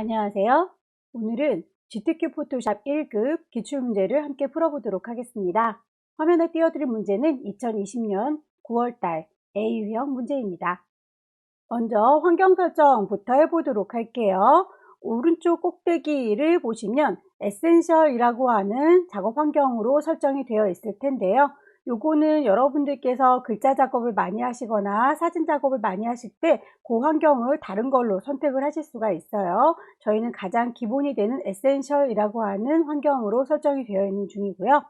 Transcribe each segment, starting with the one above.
안녕하세요. 오늘은 GTK 포토샵 1급 기출문제를 함께 풀어보도록 하겠습니다. 화면에 띄워드린 문제는 2020년 9월달 A 유형 문제입니다. 먼저 환경 설정부터 해보도록 할게요. 오른쪽 꼭대기를 보시면 에센셜이라고 하는 작업 환경으로 설정이 되어 있을 텐데요. 요거는 여러분들께서 글자 작업을 많이 하시거나 사진 작업을 많이 하실 때 그 환경을 다른 걸로 선택을 하실 수가 있어요. 저희는 가장 기본이 되는 에센셜이라고 하는 환경으로 설정이 되어 있는 중이고요.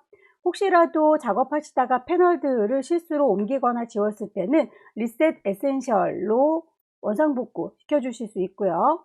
혹시라도 작업하시다가 패널들을 실수로 옮기거나 지웠을 때는 리셋 에센셜로 원상복구 시켜주실 수 있고요.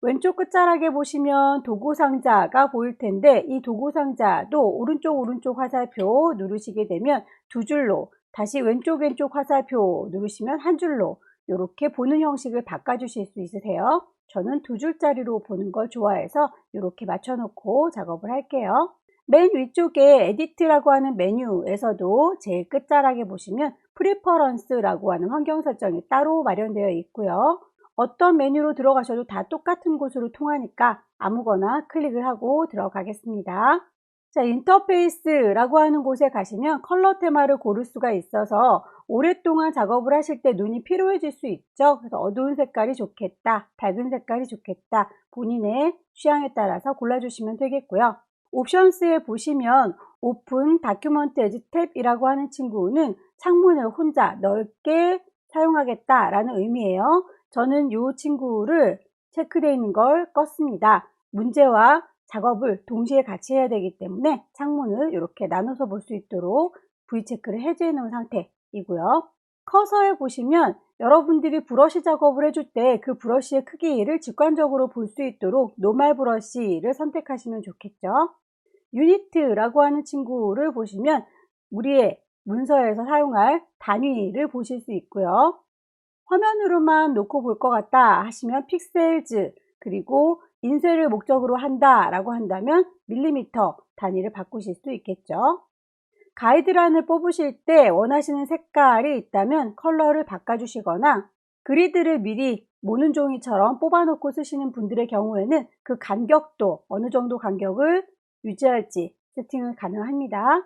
왼쪽 끝자락에 보시면 도구상자가 보일 텐데 이 도구상자도 오른쪽 화살표 누르시게 되면 두 줄로, 다시 왼쪽 화살표 누르시면 한 줄로 이렇게 보는 형식을 바꿔주실 수 있으세요. 저는 두 줄짜리로 보는 걸 좋아해서 이렇게 맞춰놓고 작업을 할게요. 맨 위쪽에 에디트라고 하는 메뉴에서도 제일 끝자락에 보시면 프리퍼런스라고 하는 환경 설정이 따로 마련되어 있고요. 어떤 메뉴로 들어가셔도 다 똑같은 곳으로 통하니까 아무거나 클릭을 하고 들어가겠습니다. 자, 인터페이스라고 하는 곳에 가시면 컬러 테마를 고를 수가 있어서 오랫동안 작업을 하실 때 눈이 피로해질 수 있죠. 그래서 어두운 색깔이 좋겠다, 밝은 색깔이 좋겠다, 본인의 취향에 따라서 골라주시면 되겠고요. 옵션스에 보시면 오픈 다큐먼트 에지 탭이라고 하는 친구는 창문을 혼자 넓게 사용하겠다라는 의미예요. 저는 이 친구를 체크되어 있는 걸 껐습니다. 문제와 작업을 동시에 같이 해야 되기 때문에 창문을 이렇게 나눠서 볼 수 있도록 V체크를 해제해 놓은 상태이고요. 커서에 보시면 여러분들이 브러쉬 작업을 해줄 때 그 브러쉬의 크기를 직관적으로 볼 수 있도록 노멀 브러쉬를 선택하시면 좋겠죠. 유니트라고 하는 친구를 보시면 우리의 문서에서 사용할 단위를 보실 수 있고요. 화면으로만 놓고 볼 것 같다 하시면 픽셀즈, 그리고 인쇄를 목적으로 한다 라고 한다면 밀리미터 단위를 바꾸실 수 있겠죠. 가이드란을 뽑으실 때 원하시는 색깔이 있다면 컬러를 바꿔주시거나 그리드를 미리 모는 종이처럼 뽑아놓고 쓰시는 분들의 경우에는 그 간격도 어느 정도 간격을 유지할지 세팅을 가능합니다.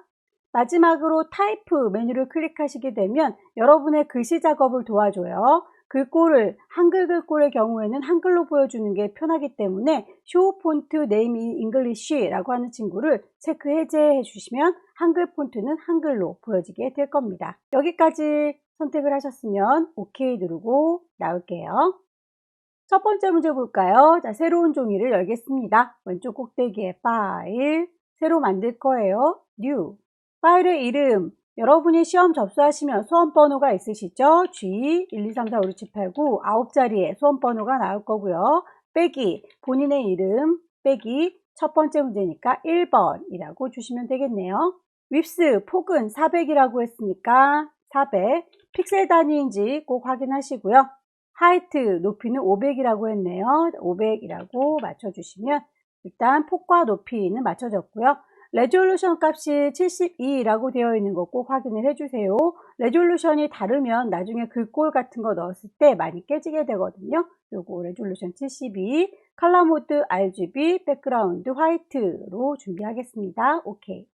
마지막으로 타이프 메뉴를 클릭하시게 되면 여러분의 글씨 작업을 도와줘요. 글꼴을 한글 글꼴의 경우에는 한글로 보여주는 게 편하기 때문에 쇼 폰트 네임 인 잉글리쉬라고 하는 친구를 체크 해제해 주시면 한글 폰트는 한글로 보여지게 될 겁니다. 여기까지 선택을 하셨으면 OK 누르고 나올게요. 첫 번째 문제 볼까요? 자, 새로운 종이를 열겠습니다. 왼쪽 꼭대기에 파일, 새로 만들 거예요. New. 파일의 이름, 여러분이 시험 접수하시면 수험번호가 있으시죠? G 1, 2, 3, 4, 5, 6, 7, 8, 9 9자리에 수험번호가 나올 거고요. 빼기, 본인의 이름, 빼기, 첫 번째 문제니까 1번이라고 주시면 되겠네요. 윗스, 폭은 400이라고 했으니까 400, 픽셀 단위인지 꼭 확인하시고요. 하이트, 높이는 500이라고 했네요. 500이라고 맞춰주시면 일단 폭과 높이는 맞춰졌고요. 레졸루션 값이 72라고 되어 있는 거 꼭 확인을 해주세요. 레졸루션이 다르면 나중에 글꼴 같은 거 넣었을 때 많이 깨지게 되거든요. 요거 레졸루션 72, 컬러 모드 RGB, 백그라운드 화이트로 준비하겠습니다. 오케이.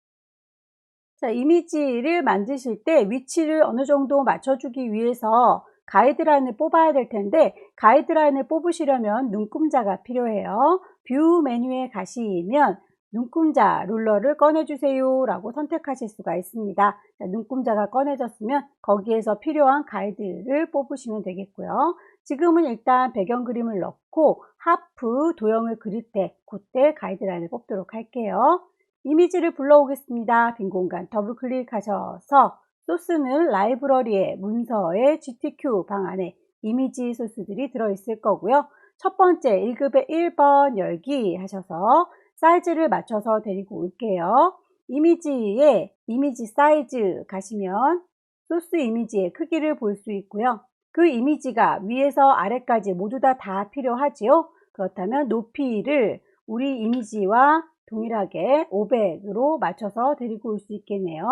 자, 이미지를 만드실 때 위치를 어느 정도 맞춰주기 위해서 가이드라인을 뽑아야 될 텐데 가이드라인을 뽑으시려면 눈금자가 필요해요. 뷰 메뉴에 가시면 눈금자 룰러를 꺼내주세요 라고 선택하실 수가 있습니다. 자, 눈금자가 꺼내졌으면 거기에서 필요한 가이드를 뽑으시면 되겠고요. 지금은 일단 배경 그림을 넣고 하프 도형을 그릴 때 그때 가이드라인을 뽑도록 할게요. 이미지를 불러오겠습니다. 빈 공간 더블 클릭하셔서 소스는 라이브러리의 문서의 GTK 방 안에 이미지 소스들이 들어있을 거고요. 첫 번째 1급의 1번 열기 하셔서 사이즈를 맞춰서 데리고 올게요. 이미지에 이미지 사이즈 가시면 소스 이미지의 크기를 볼 수 있고요. 그 이미지가 위에서 아래까지 모두 다 필요하지요. 그렇다면 높이를 우리 이미지와 동일하게 500으로 맞춰서 데리고 올 수 있겠네요.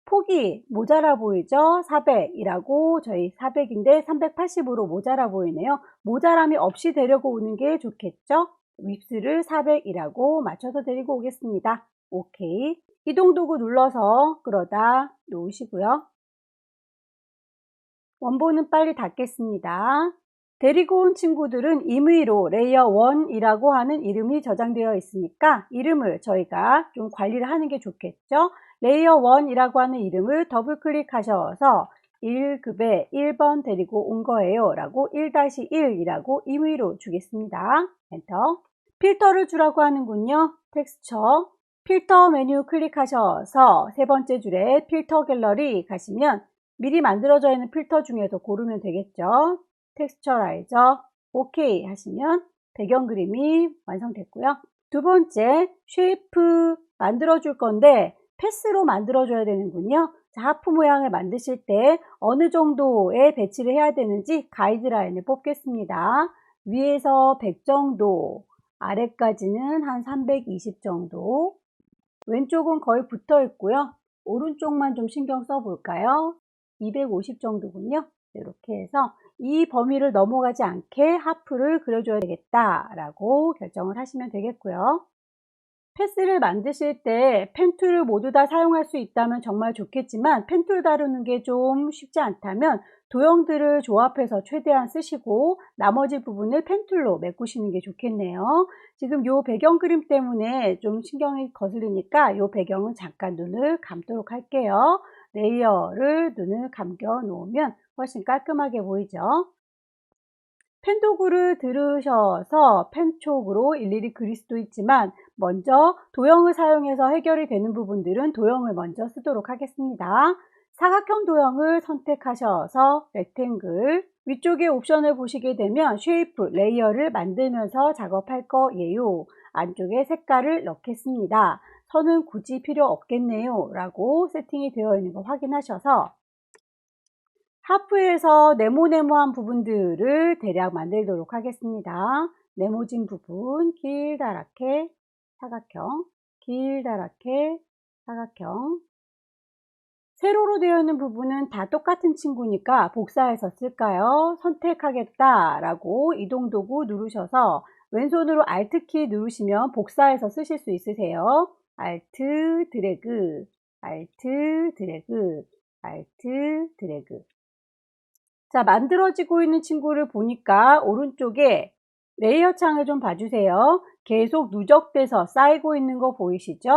폭이 모자라 보이죠? 400이라고 저희 400인데 380으로 모자라 보이네요. 모자람이 없이 데려고 오는 게 좋겠죠? 윕스를 400이라고 맞춰서 데리고 오겠습니다. 오케이. 이동 도구 눌러서 끌어다 놓으시고요. 원본은 빨리 닫겠습니다. 데리고 온 친구들은 임의로 레이어 1이라고 하는 이름이 저장되어 있으니까 이름을 저희가 좀 관리를 하는 게 좋겠죠. 레이어 1이라고 하는 이름을 더블 클릭하셔서 1급에 1번 데리고 온 거예요 라고 1-1이라고 임의로 주겠습니다. 엔터. 필터를 주라고 하는군요. 텍스처. 필터 메뉴 클릭하셔서 세 번째 줄에 필터 갤러리 가시면 미리 만들어져 있는 필터 중에서 고르면 되겠죠. 텍스처라이저 오케이 하시면 배경 그림이 완성됐고요. 두 번째 쉐이프 만들어 줄 건데 패스로 만들어 줘야 되는군요. 자, 하프 모양을 만드실 때 어느 정도의 배치를 해야 되는지 가이드라인을 뽑겠습니다. 위에서 100 정도, 아래까지는 한 320 정도. 왼쪽은 거의 붙어 있고요. 오른쪽만 좀 신경 써 볼까요? 250 정도군요. 이렇게 해서 이 범위를 넘어가지 않게 하프를 그려줘야 되겠다라고 결정을 하시면 되겠고요. 패스를 만드실 때 펜툴을 모두 다 사용할 수 있다면 정말 좋겠지만 펜툴 다루는 게 좀 쉽지 않다면 도형들을 조합해서 최대한 쓰시고 나머지 부분을 펜툴로 메꾸시는 게 좋겠네요. 지금 요 배경 그림 때문에 좀 신경이 거슬리니까 요 배경은 잠깐 눈을 감도록 할게요. 레이어를 눈을 감겨 놓으면 훨씬 깔끔하게 보이죠. 펜 도구를 들으셔서 펜 촉으로 일일이 그릴 수도 있지만 먼저 도형을 사용해서 해결이 되는 부분들은 도형을 먼저 쓰도록 하겠습니다. 사각형 도형을 선택하셔서 렉탱글 위쪽에 옵션을 보시게 되면 쉐이프, 레이어를 만들면서 작업할 거예요. 안쪽에 색깔을 넣겠습니다. 선은 굳이 필요 없겠네요 라고 세팅이 되어 있는 거 확인하셔서 하프에서 네모네모한 부분들을 대략 만들도록 하겠습니다. 네모진 부분 길다랗게 사각형, 길다랗게 사각형. 세로로 되어 있는 부분은 다 똑같은 친구니까 복사해서 쓸까요? 선택하겠다라고 이동 도구 누르셔서 왼손으로 Alt키 누르시면 복사해서 쓰실 수 있으세요. Alt 드래그, Alt 드래그, Alt 드래그. 자, 만들어지고 있는 친구를 보니까 오른쪽에 레이어 창을 좀 봐주세요. 계속 누적돼서 쌓이고 있는 거 보이시죠?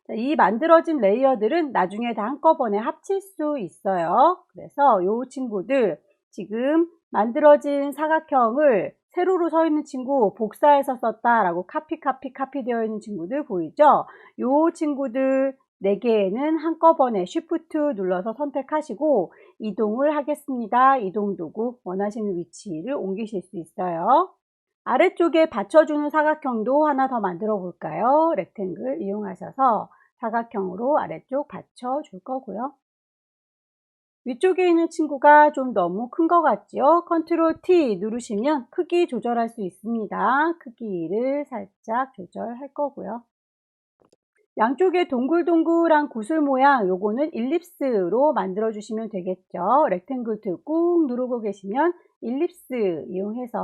자, 이 만들어진 레이어들은 나중에 다 한꺼번에 합칠 수 있어요. 그래서 이 친구들 지금 만들어진 사각형을 세로로 서 있는 친구 복사해서 썼다라고 카피 되어 있는 친구들 보이죠? 이 친구들 4개는 한꺼번에 Shift 눌러서 선택하시고 이동을 하겠습니다. 이동 도구 원하시는 위치를 옮기실 수 있어요. 아래쪽에 받쳐주는 사각형도 하나 더 만들어 볼까요? 렉탱글 이용하셔서 사각형으로 아래쪽 받쳐줄 거고요. 위쪽에 있는 친구가 좀 너무 큰 것 같죠? 컨트롤 T 누르시면 크기 조절할 수 있습니다. 크기를 살짝 조절할 거고요. 양쪽에 동글동글한 구슬 모양 요거는 일립스로 만들어 주시면 되겠죠. 렉탱글 꾹 누르고 계시면 일립스 이용해서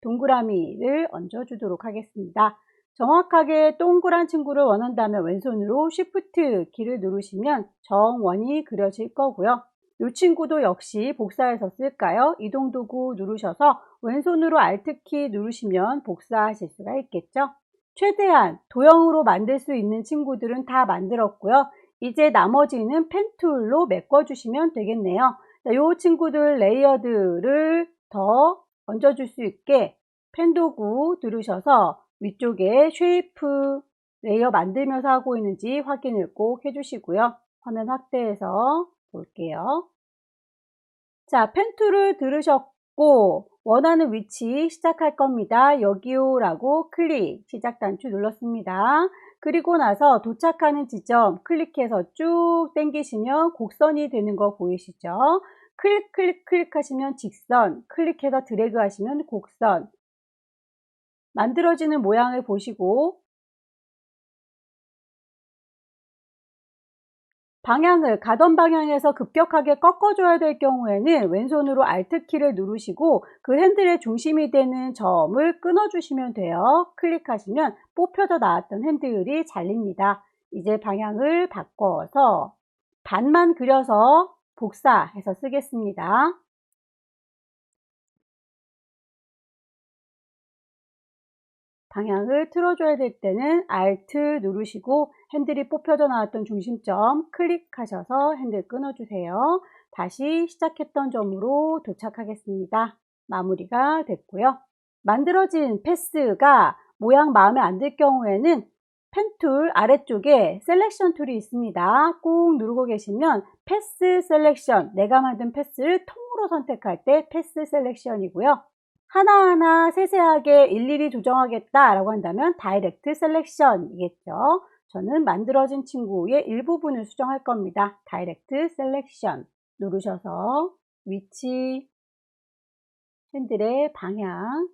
동그라미를 얹어 주도록 하겠습니다. 정확하게 동그란 친구를 원한다면 왼손으로 Shift 키를 누르시면 정원이 그려질 거고요. 이 친구도 역시 복사해서 쓸까요? 이동 도구 누르셔서 왼손으로 Alt 키 누르시면 복사하실 수가 있겠죠. 최대한 도형으로 만들 수 있는 친구들은 다 만들었고요. 이제 나머지는 펜툴로 메꿔주시면 되겠네요. 이 친구들 레이어들을 더 얹어줄 수 있게 펜 도구 누르셔서 위쪽에 쉐이프 레이어 만들면서 하고 있는지 확인을 꼭 해주시고요. 화면 확대해서 볼게요. 자, 펜 툴을 들으셨고 원하는 위치 시작할 겁니다. 여기요 라고 클릭 시작 단추 눌렀습니다. 그리고 나서 도착하는 지점 클릭해서 쭉 당기시면 곡선이 되는 거 보이시죠? 클릭 하시면 직선, 클릭해서 드래그 하시면 곡선. 만들어지는 모양을 보시고 방향을 가던 방향에서 급격하게 꺾어줘야 될 경우에는 왼손으로 Alt키를 누르시고 그 핸들의 중심이 되는 점을 끊어주시면 돼요. 클릭하시면 뽑혀져 나왔던 핸들이 잘립니다. 이제 방향을 바꿔서 반만 그려서 복사해서 쓰겠습니다. 방향을 틀어줘야 될 때는 Alt 누르시고 핸들이 뽑혀져 나왔던 중심점 클릭하셔서 핸들 끊어주세요. 다시 시작했던 점으로 도착하겠습니다. 마무리가 됐고요. 만들어진 패스가 모양 마음에 안 들 경우에는 펜 툴 아래쪽에 셀렉션 툴이 있습니다. 꾹 누르고 계시면 패스 셀렉션, 내가 만든 패스를 통으로 선택할 때 패스 셀렉션이고요. 하나하나 세세하게 일일이 조정하겠다라고 한다면 다이렉트 셀렉션이겠죠. 저는 만들어진 친구의 일부분을 수정할 겁니다. 다이렉트 셀렉션 누르셔서 위치, 핸들의 방향,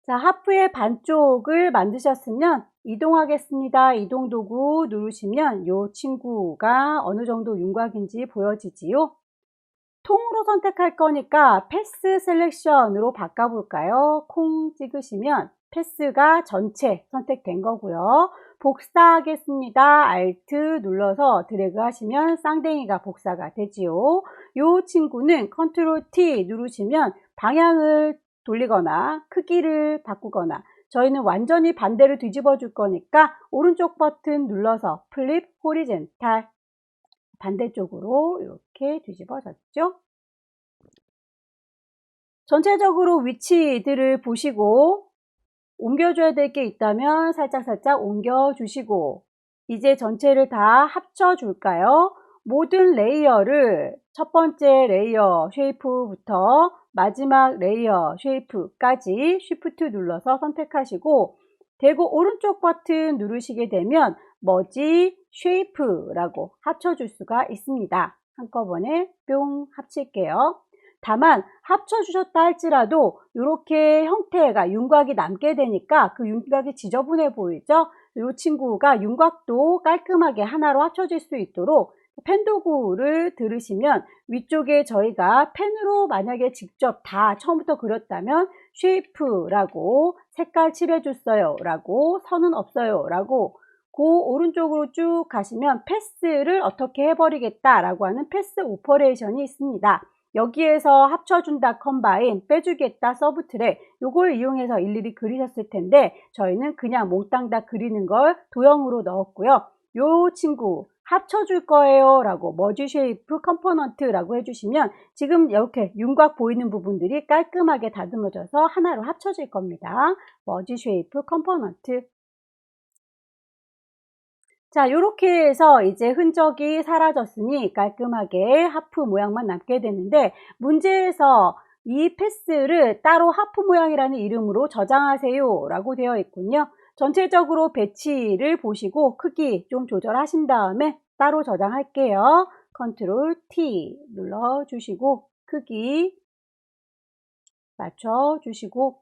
자, 하프의 반쪽을 만드셨으면 이동하겠습니다. 이동 도구 누르시면 이 친구가 어느 정도 윤곽인지 보여지지요. 통으로 선택할 거니까 패스 셀렉션으로 바꿔볼까요? 콩 찍으시면 패스가 전체 선택된 거고요. 복사하겠습니다. Alt 눌러서 드래그 하시면 쌍댕이가 복사가 되지요. 이 친구는 Ctrl T 누르시면 방향을 돌리거나 크기를 바꾸거나 저희는 완전히 반대로 뒤집어 줄 거니까 오른쪽 버튼 눌러서 플립 호리젠탈 반대쪽으로 이렇게 뒤집어졌죠. 전체적으로 위치들을 보시고 옮겨줘야 될 게 있다면 살짝살짝 옮겨주시고 이제 전체를 다 합쳐줄까요? 모든 레이어를 첫 번째 레이어 쉐이프부터 마지막 레이어 쉐이프까지 Shift 눌러서 선택하시고 대고 오른쪽 버튼 누르시게 되면 머지 쉐이프라고 합쳐줄 수가 있습니다. 한꺼번에 뿅 합칠게요. 다만 합쳐주셨다 할지라도 이렇게 형태가 윤곽이 남게 되니까 그 윤곽이 지저분해 보이죠? 이 친구가 윤곽도 깔끔하게 하나로 합쳐질 수 있도록 펜 도구를 들으시면 위쪽에 저희가 펜으로 만약에 직접 다 처음부터 그렸다면 쉐이프라고 색깔 칠해줬어요 라고 선은 없어요 라고 그 오른쪽으로 쭉 가시면 패스를 어떻게 해버리겠다 라고 하는 패스 오퍼레이션이 있습니다. 여기에서 합쳐준다 컴바인, 빼주겠다 서브트랙 요걸 이용해서 일일이 그리셨을 텐데 저희는 그냥 몽땅 다 그리는 걸 도형으로 넣었고요. 요 친구 합쳐줄 거예요 라고 머지 쉐이프 컴포넌트 라고 해주시면 지금 이렇게 윤곽 보이는 부분들이 깔끔하게 다듬어져서 하나로 합쳐질 겁니다. 머지 쉐이프 컴포넌트. 자, 이렇게 해서 이제 흔적이 사라졌으니 깔끔하게 하프 모양만 남게 되는데 문제에서 이 패스를 따로 하프 모양이라는 이름으로 저장하세요 라고 되어 있군요. 전체적으로 배치를 보시고 크기 좀 조절하신 다음에 따로 저장할게요. Ctrl T 눌러주시고 크기 맞춰주시고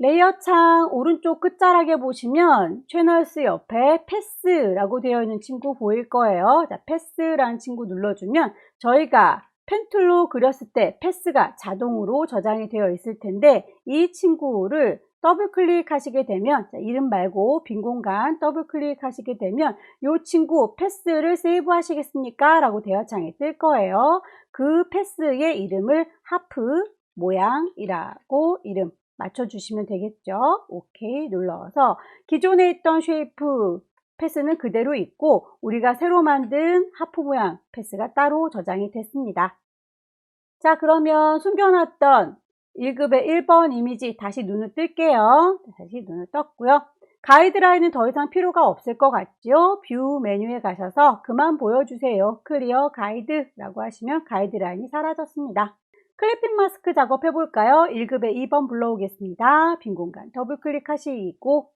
레이어 창 오른쪽 끝자락에 보시면 채널스 옆에 패스라고 되어 있는 친구 보일 거예요. 자, 패스라는 친구 눌러주면 저희가 펜툴로 그렸을 때 패스가 자동으로 저장이 되어 있을 텐데 이 친구를 더블 클릭하시게 되면 자, 이름 말고 빈 공간 더블 클릭하시게 되면 이 친구 패스를 세이브 하시겠습니까? 라고 대화창에 뜰 거예요. 그 패스의 이름을 하프 모양이라고 이름 맞춰주시면 되겠죠. 오케이 눌러서 기존에 있던 쉐이프 패스는 그대로 있고 우리가 새로 만든 하프 모양 패스가 따로 저장이 됐습니다. 자, 그러면 숨겨놨던 1급의 1번 이미지 다시 눈을 뜰게요. 다시 눈을 떴고요. 가이드라인은 더 이상 필요가 없을 것 같죠? 뷰 메뉴에 가셔서 그만 보여주세요. 클리어 가이드라고 하시면 가이드라인이 사라졌습니다. 클리핑 마스크 작업해 볼까요? 1급의 2번 불러오겠습니다. 빈 공간 더블 클릭하시고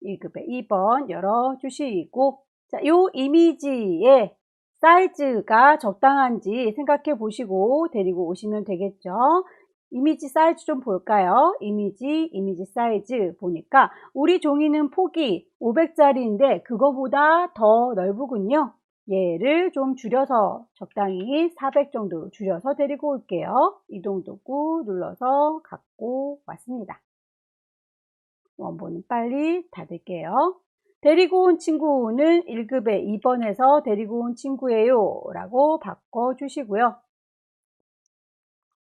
1급의 2번 열어주시고 자, 이 이미지의 사이즈가 적당한지 생각해 보시고 데리고 오시면 되겠죠. 이미지 사이즈 좀 볼까요? 이미지 사이즈 보니까 우리 종이는 폭이 500짜리인데 그거보다 더 넓으군요. 얘를 좀 줄여서 적당히 400 정도 줄여서 데리고 올게요. 이동도구 눌러서 갖고 왔습니다. 원본은 빨리 닫을게요. 데리고 온 친구는 1급에 2번에서 데리고 온 친구예요 라고 바꿔주시고요.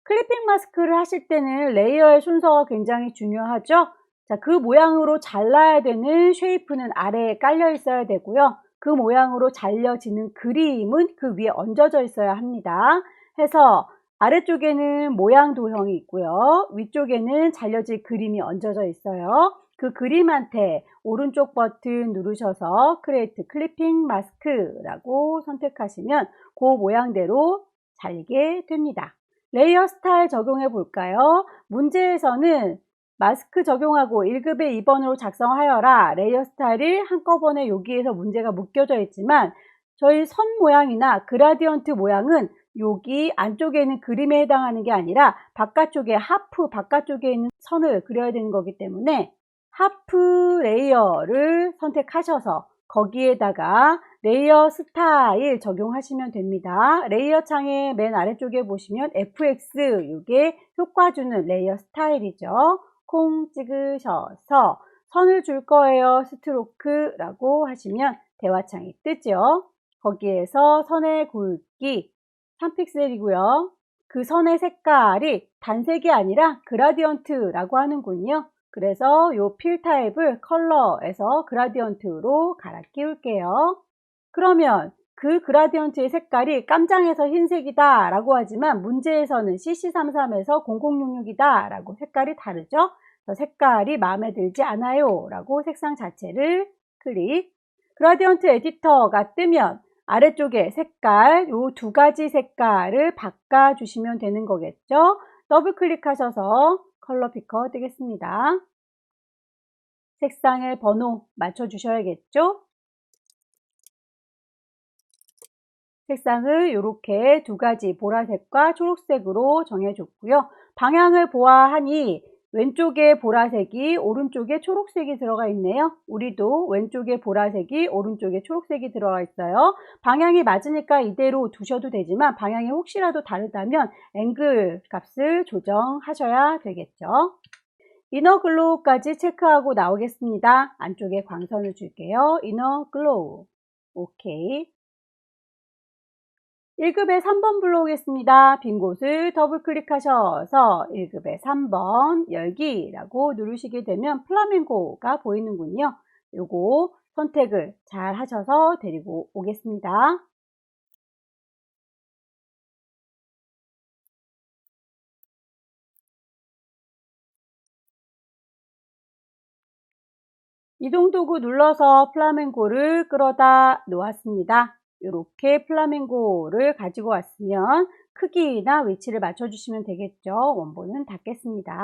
클리핑 마스크를 하실 때는 레이어의 순서가 굉장히 중요하죠. 자, 그 모양으로 잘라야 되는 쉐이프는 아래에 깔려 있어야 되고요. 그 모양으로 잘려지는 그림은 그 위에 얹어져 있어야 합니다. 해서 아래쪽에는 모양 도형이 있고요. 위쪽에는 잘려질 그림이 얹어져 있어요. 그 그림한테 오른쪽 버튼 누르셔서 크리에이트 클리핑 마스크라고 선택하시면 그 모양대로 잘리게 됩니다. 레이어 스타일 적용해 볼까요? 문제에서는 마스크 적용하고 1급에 2번으로 작성하여라 레이어 스타일이 한꺼번에 여기에서 문제가 묶여져 있지만 저희 선 모양이나 그라디언트 모양은 여기 안쪽에 있는 그림에 해당하는 게 아니라 바깥쪽에 하프 바깥쪽에 있는 선을 그려야 되는 거기 때문에 하프 레이어를 선택하셔서 거기에다가 레이어 스타일 적용하시면 됩니다. 레이어 창의 맨 아래쪽에 보시면 FX 이게 효과 주는 레이어 스타일이죠. 콩 찍으셔서 선을 줄 거예요. 스트로크라고 하시면 대화창이 뜨죠. 거기에서 선의 굵기 3픽셀이고요. 그 선의 색깔이 단색이 아니라 그라디언트라고 하는군요. 그래서 이 필 타입을 컬러에서 그라디언트로 갈아 끼울게요. 그러면 그 그라디언트의 색깔이 깜장에서 흰색이다 라고 하지만 문제에서는 CC33에서 0066이다 라고 색깔이 다르죠. 색깔이 마음에 들지 않아요 라고 색상 자체를 클릭. 그라디언트 에디터가 뜨면 아래쪽에 색깔, 요 두 가지 색깔을 바꿔주시면 되는 거겠죠. 더블 클릭하셔서 컬러 피커 뜨겠습니다. 색상의 번호 맞춰주셔야겠죠. 색상을 이렇게 두 가지 보라색과 초록색으로 정해줬고요. 방향을 보아하니 왼쪽에 보라색이 오른쪽에 초록색이 들어가 있네요. 우리도 왼쪽에 보라색이 오른쪽에 초록색이 들어가 있어요. 방향이 맞으니까 이대로 두셔도 되지만 방향이 혹시라도 다르다면 앵글 값을 조정하셔야 되겠죠. 이너 글로우까지 체크하고 나오겠습니다. 안쪽에 광선을 줄게요. 이너 글로우. 오케이. 1급에 3번 불러오겠습니다. 빈 곳을 더블 클릭하셔서 1급에 3번 열기라고 누르시게 되면 플라멩고가 보이는군요. 요거 선택을 잘 하셔서 데리고 오겠습니다. 이동도구 눌러서 플라멩고를 끌어다 놓았습니다. 이렇게 플라밍고를 가지고 왔으면 크기나 위치를 맞춰주시면 되겠죠. 원본은 닫겠습니다.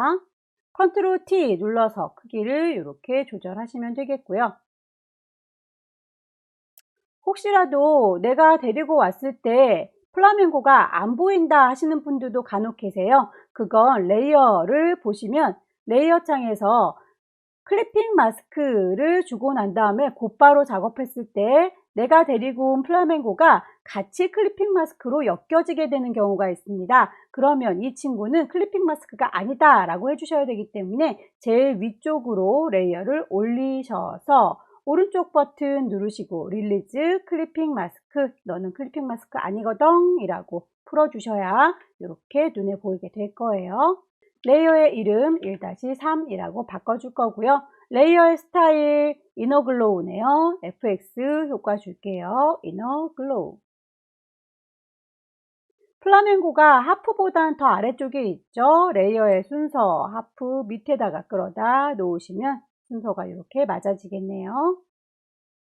컨트롤 T 눌러서 크기를 이렇게 조절하시면 되겠고요. 혹시라도 내가 데리고 왔을 때 플라밍고가 안 보인다 하시는 분들도 간혹 계세요. 그건 레이어를 보시면 레이어 창에서 클리핑 마스크를 주고 난 다음에 곧바로 작업했을 때 내가 데리고 온 플라멩고가 같이 클리핑 마스크로 엮여지게 되는 경우가 있습니다. 그러면 이 친구는 클리핑 마스크가 아니다 라고 해주셔야 되기 때문에 제일 위쪽으로 레이어를 올리셔서 오른쪽 버튼 누르시고 릴리즈 클리핑 마스크, 너는 클리핑 마스크 아니거든 이라고 풀어주셔야 이렇게 눈에 보이게 될 거예요. 레이어의 이름 1-3이라고 바꿔줄 거고요. 레이어의 스타일 이너 글로우네요. FX 효과 줄게요. 이너 글로우. 플라멩고가 하프보다는 더 아래쪽에 있죠. 레이어의 순서 하프 밑에다가 끌어다 놓으시면 순서가 이렇게 맞아지겠네요.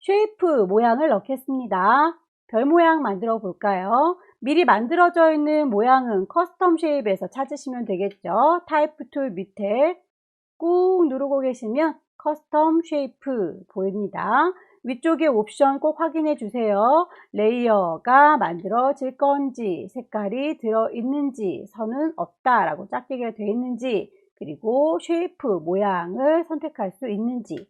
쉐이프 모양을 넣겠습니다. 별 모양 만들어 볼까요? 미리 만들어져 있는 모양은 커스텀 쉐입에서 찾으시면 되겠죠. 타입 툴 밑에 꾹 누르고 계시면 커스텀 쉐이프 보입니다. 위쪽에 옵션 꼭 확인해 주세요. 레이어가 만들어질 건지, 색깔이 들어있는지, 선은 없다 라고 짝대기가 되어 있는지, 그리고 쉐이프 모양을 선택할 수 있는지.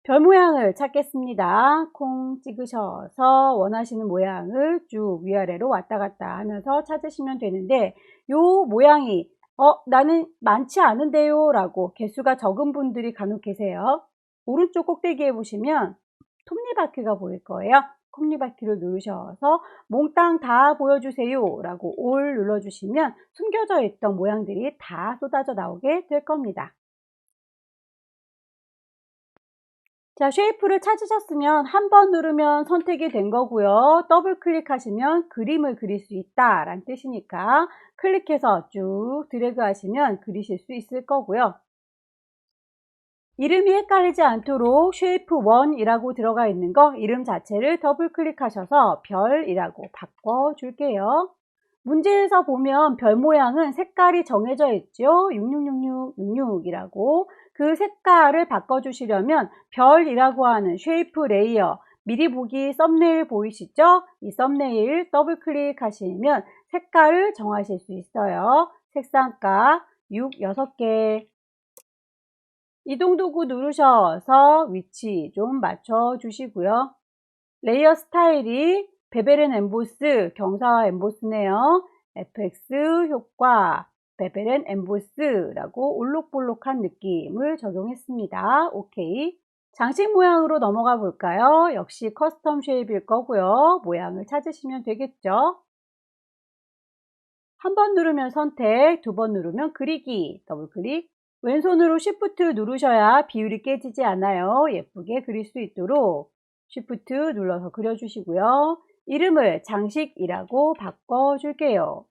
별 모양을 찾겠습니다. 콩 찍으셔서 원하시는 모양을 쭉 위아래로 왔다 갔다 하면서 찾으시면 되는데, 요 모양이 나는 많지 않은데요 라고 개수가 적은 분들이 간혹 계세요. 오른쪽 꼭대기에 보시면 톱니바퀴가 보일 거예요. 톱니바퀴를 누르셔서 몽땅 다 보여주세요 라고 올 눌러주시면 숨겨져 있던 모양들이 다 쏟아져 나오게 될 겁니다. 자, 쉐이프를 찾으셨으면 한 번 누르면 선택이 된 거고요. 더블 클릭하시면 그림을 그릴 수 있다 라는 뜻이니까 클릭해서 쭉 드래그 하시면 그리실 수 있을 거고요. 이름이 헷갈리지 않도록 쉐이프 1이라고 들어가 있는 거 이름 자체를 더블 클릭하셔서 별이라고 바꿔 줄게요. 문제에서 보면 별 모양은 색깔이 정해져 있죠. 6666이라고. 그 색깔을 바꿔주시려면 별이라고 하는 쉐이프 레이어, 미리 보기 썸네일 보이시죠? 이 썸네일 더블 클릭하시면 색깔을 정하실 수 있어요. 색상값 6개. 이동도구 누르셔서 위치 좀 맞춰 주시고요. 레이어 스타일이 베벨 앤 엠보스, 경사와 엠보스네요. FX 효과, 베벨 앤 엠보스라고 올록볼록한 느낌을 적용했습니다. 오케이. 장식 모양으로 넘어가 볼까요? 역시 커스텀 쉐입일 거고요. 모양을 찾으시면 되겠죠. 한 번 누르면 선택, 두 번 누르면 그리기, 더블 클릭. 왼손으로 Shift 누르셔야 비율이 깨지지 않아요. 예쁘게 그릴 수 있도록 Shift 눌러서 그려주시고요. 이름을 장식이라고 바꿔줄게요.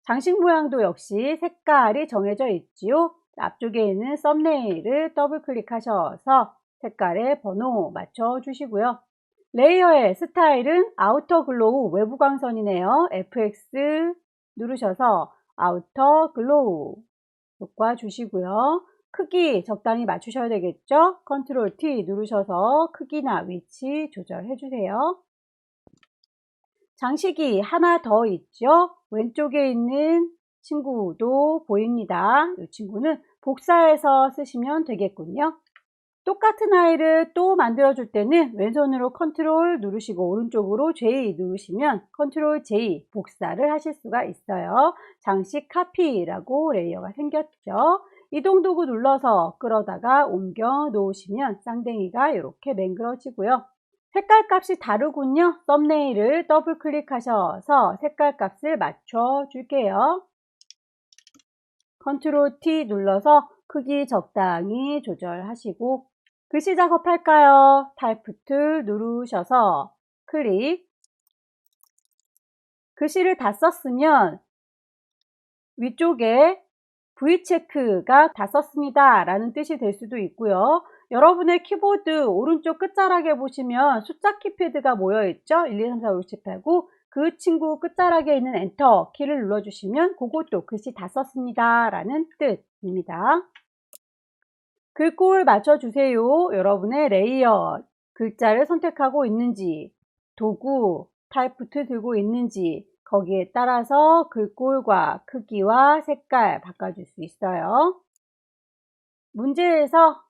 장식 모양도 역시 색깔이 정해져 있지요. 앞쪽에 있는 썸네일을 더블 클릭하셔서 색깔의 번호 맞춰주시고요. 레이어의 스타일은 아우터 글로우 외부 광선이네요. FX 누르셔서 아우터 글로우 효과 주시고요. 크기 적당히 맞추셔야 되겠죠? 컨트롤 T 누르셔서 크기나 위치 조절해 주세요. 장식이 하나 더 있죠? 왼쪽에 있는 친구도 보입니다. 이 친구는 복사해서 쓰시면 되겠군요. 똑같은 아이를 또 만들어 줄 때는 왼손으로 컨트롤 누르시고 오른쪽으로 J 누르시면 컨트롤 J 복사를 하실 수가 있어요. 장식 카피라고 레이어가 생겼죠. 이동 도구 눌러서 끌어다가 옮겨 놓으시면 쌍댕이가 이렇게 맹그러지고요. 색깔 값이 다르군요. 썸네일을 더블 클릭하셔서 색깔 값을 맞춰 줄게요. 컨트롤 T 눌러서 크기 적당히 조절하시고 글씨 작업할까요? 타이프 툴 누르셔서 클릭. 글씨를 다 썼으면 위쪽에 V체크가 다 썼습니다 라는 뜻이 될 수도 있고요. 여러분의 키보드 오른쪽 끝자락에 보시면 숫자 키패드가 모여 있죠. 1, 2, 3, 4, 5, 6, 7, 8, 9. 그 친구 끝자락에 있는 엔터 키를 눌러주시면 그것도 글씨 다 썼습니다 라는 뜻입니다. 글꼴 맞춰주세요. 여러분의 레이어, 글자를 선택하고 있는지, 도구, 타이프트 들고 있는지 거기에 따라서 글꼴과 크기와 색깔 바꿔줄 수 있어요. 문제에서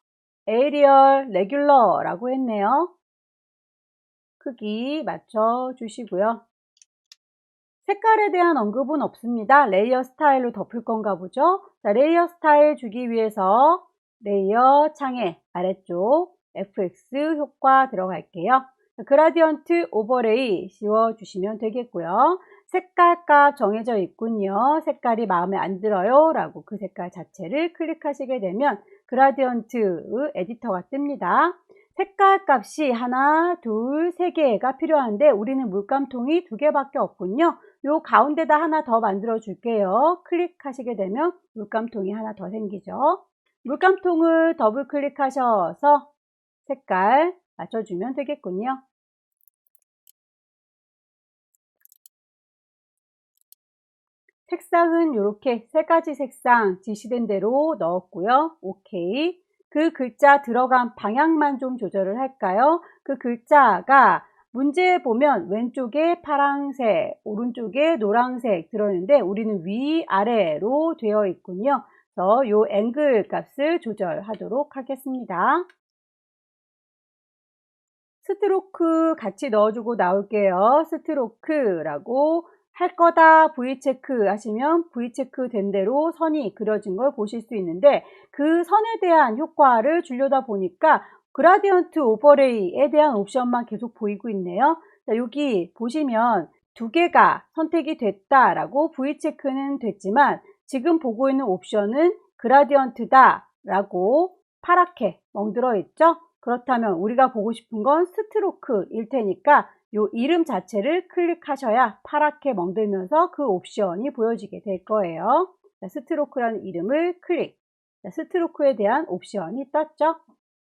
에리얼, 레귤러라고 했네요. 크기 맞춰주시고요. 색깔에 대한 언급은 없습니다. 레이어 스타일로 덮을 건가 보죠. 자, 레이어 스타일 주기 위해서 레이어 창의 아래쪽 FX 효과 들어갈게요. 그라디언트 오버레이 씌워주시면 되겠고요. 색깔 값 정해져 있군요. 색깔이 마음에 안 들어요 라고 그 색깔 자체를 클릭하시게 되면 그라디언트 에디터가 뜹니다. 색깔 값이 하나, 둘, 세 개가 필요한데 우리는 물감통이 2개밖에 없군요. 요 가운데다 하나 더 만들어 줄게요. 클릭하시게 되면 물감통이 하나 더 생기죠. 물감통을 더블 클릭하셔서 색깔 맞춰주면 되겠군요. 색상은 이렇게 3가지 색상 지시된 대로 넣었고요. 오케이. 그 글자 들어간 방향만 좀 조절을 할까요? 그 글자가 문제에 보면 왼쪽에 파란색, 오른쪽에 노란색 들어있는데 우리는 위아래로 되어 있군요. 그래서 이 앵글 값을 조절하도록 하겠습니다. 스트로크 같이 넣어주고 나올게요. 스트로크라고 할 거다 V체크 하시면 V체크 된 대로 선이 그려진 걸 보실 수 있는데 그 선에 대한 효과를 주려다 보니까 그라디언트 오버레이에 대한 옵션만 계속 보이고 있네요. 자, 여기 보시면 두 개가 선택이 됐다라고 V체크는 됐지만 지금 보고 있는 옵션은 그라디언트다 라고 파랗게 멍들어 있죠. 그렇다면 우리가 보고 싶은 건 스트로크일 테니까 이 이름 자체를 클릭하셔야 파랗게 멍들면서 그 옵션이 보여지게 될 거예요. 자, 스트로크라는 이름을 클릭. 자, 스트로크에 대한 옵션이 떴죠.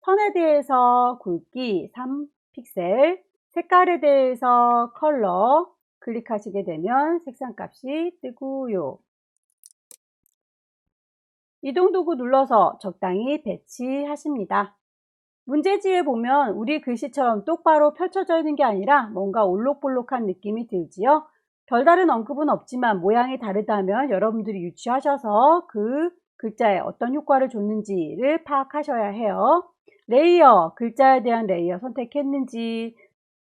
선에 대해서 굵기 3픽셀, 색깔에 대해서 컬러 클릭하시게 되면 색상 값이 뜨고요. 이동도구 눌러서 적당히 배치하십니다. 문제지에 보면 우리 글씨처럼 똑바로 펼쳐져 있는 게 아니라 뭔가 올록볼록한 느낌이 들지요. 별다른 언급은 없지만 모양이 다르다면 여러분들이 유추하셔서 그 글자에 어떤 효과를 줬는지를 파악하셔야 해요. 레이어, 글자에 대한 레이어 선택했는지,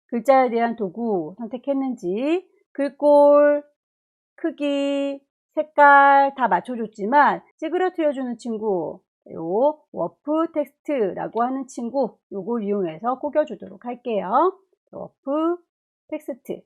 글자에 대한 도구 선택했는지, 글꼴, 크기, 색깔 다 맞춰줬지만 찌그러뜨려주는 친구, 요 워프 텍스트라고 하는 친구, 요걸 이용해서 꾸겨주도록 할게요. 워프 텍스트,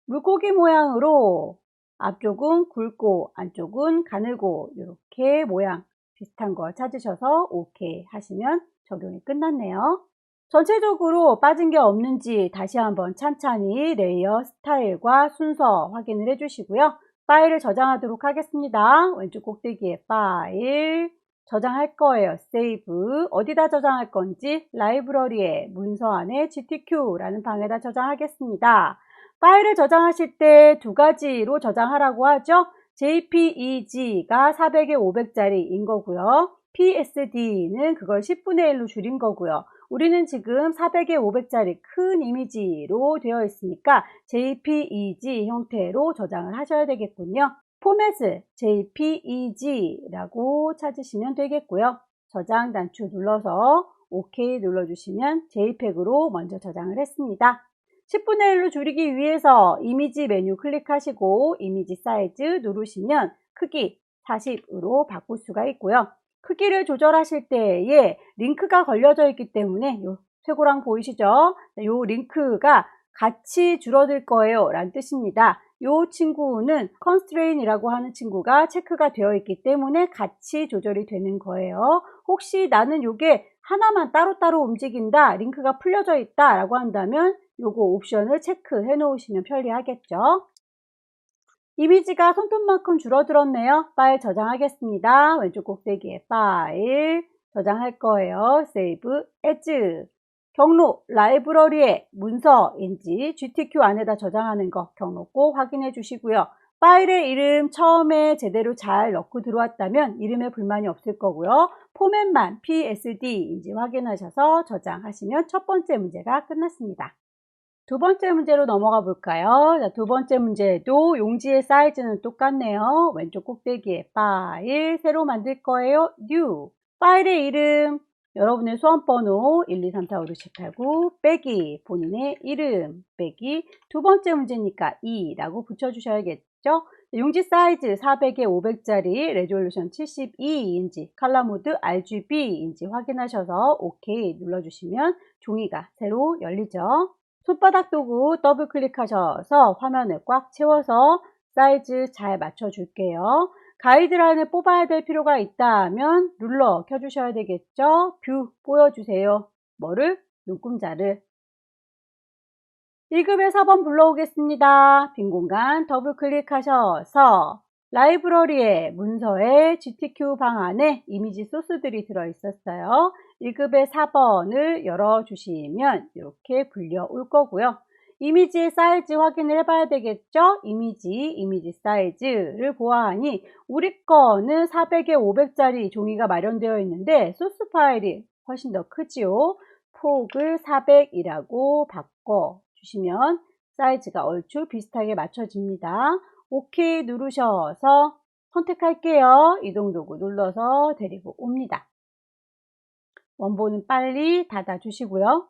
물고기 모양으로 앞쪽은 굵고 안쪽은 가늘고 이렇게 모양 비슷한 거 찾으셔서 오케이 하시면 적용이 끝났네요. 전체적으로 빠진 게 없는지 다시 한번 찬찬히 레이어 스타일과 순서 확인을 해주시고요. 파일을 저장하도록 하겠습니다. 왼쪽 꼭대기에 파일 저장할 거예요. 세이브. 어디다 저장할 건지 라이브러리에 문서 안에 GTQ라는 방에다 저장하겠습니다. 파일을 저장하실 때 두 가지로 저장하라고 하죠. JPEG가 400에 500짜리인 거고요. PSD는 그걸 10분의 1로 줄인 거고요. 우리는 지금 400에 500짜리 큰 이미지로 되어 있으니까 JPEG 형태로 저장을 하셔야 되겠군요. 포맷을 JPEG라고 찾으시면 되겠고요. 저장 단추 눌러서 OK 눌러주시면 JPEG으로 먼저 저장을 했습니다. 10분의 1로 줄이기 위해서 이미지 메뉴 클릭하시고 이미지 사이즈 누르시면 크기 40으로 바꿀 수가 있고요. 크기를 조절하실 때에 링크가 걸려져 있기 때문에 요 쇠고랑 보이시죠? 요 링크가 같이 줄어들 거예요 라는 뜻입니다. 요 친구는 constraint이라고 하는 친구가 체크가 되어 있기 때문에 같이 조절이 되는 거예요. 혹시 나는 요게 하나만 따로따로 움직인다, 링크가 풀려져 있다 라고 한다면 요거 옵션을 체크해 놓으시면 편리하겠죠. 이미지가 손톱만큼 줄어들었네요. 파일 저장하겠습니다. 왼쪽 꼭대기에 파일 저장할 거예요. 세이브 에즈. 경로 라이브러리에 문서인지 GTQ 안에다 저장하는 거 경로 꼭 확인해 주시고요. 파일의 이름 처음에 제대로 잘 넣고 들어왔다면 이름에 불만이 없을 거고요. 포맷만 PSD인지 확인하셔서 저장하시면 첫 번째 문제가 끝났습니다. 두 번째 문제로 넘어가 볼까요? 자, 두 번째 문제도 용지의 사이즈는 똑같네요. 왼쪽 꼭대기에 파일, 새로 만들 거예요. New. 파일의 이름, 여러분의 수험번호 1, 2, 3, 4, 5, 6, 7, 8, 9 빼기 본인의 이름 빼기 두 번째 문제니까 2라고 붙여주셔야겠죠. 용지 사이즈 400에 500짜리 레졸루션 72인지 컬러 모드 RGB인지 확인하셔서 OK 눌러주시면 종이가 새로 열리죠. 손바닥 도구 더블 클릭하셔서 화면을 꽉 채워서 사이즈 잘 맞춰줄게요. 가이드라인을 뽑아야 될 필요가 있다면 룰러 켜주셔야 되겠죠. 뷰 보여주세요. 뭐를? 눈금자를. 1급에 4번 불러오겠습니다. 빈 공간 더블 클릭하셔서 라이브러리에 문서에 GTQ 방 안에 이미지 소스들이 들어있었어요. 1급의 4번을 열어주시면 이렇게 불려올 거고요. 이미지의 사이즈 확인을 해봐야 되겠죠? 이미지 사이즈를 보아하니 우리 거는 400에 500짜리 종이가 마련되어 있는데 소스 파일이 훨씬 더 크지요. 폭을 400이라고 바꿔주시면 사이즈가 얼추 비슷하게 맞춰집니다. OK 누르셔서 선택할게요. 이동도구 눌러서 데리고 옵니다. 원본은 빨리 닫아주시고요.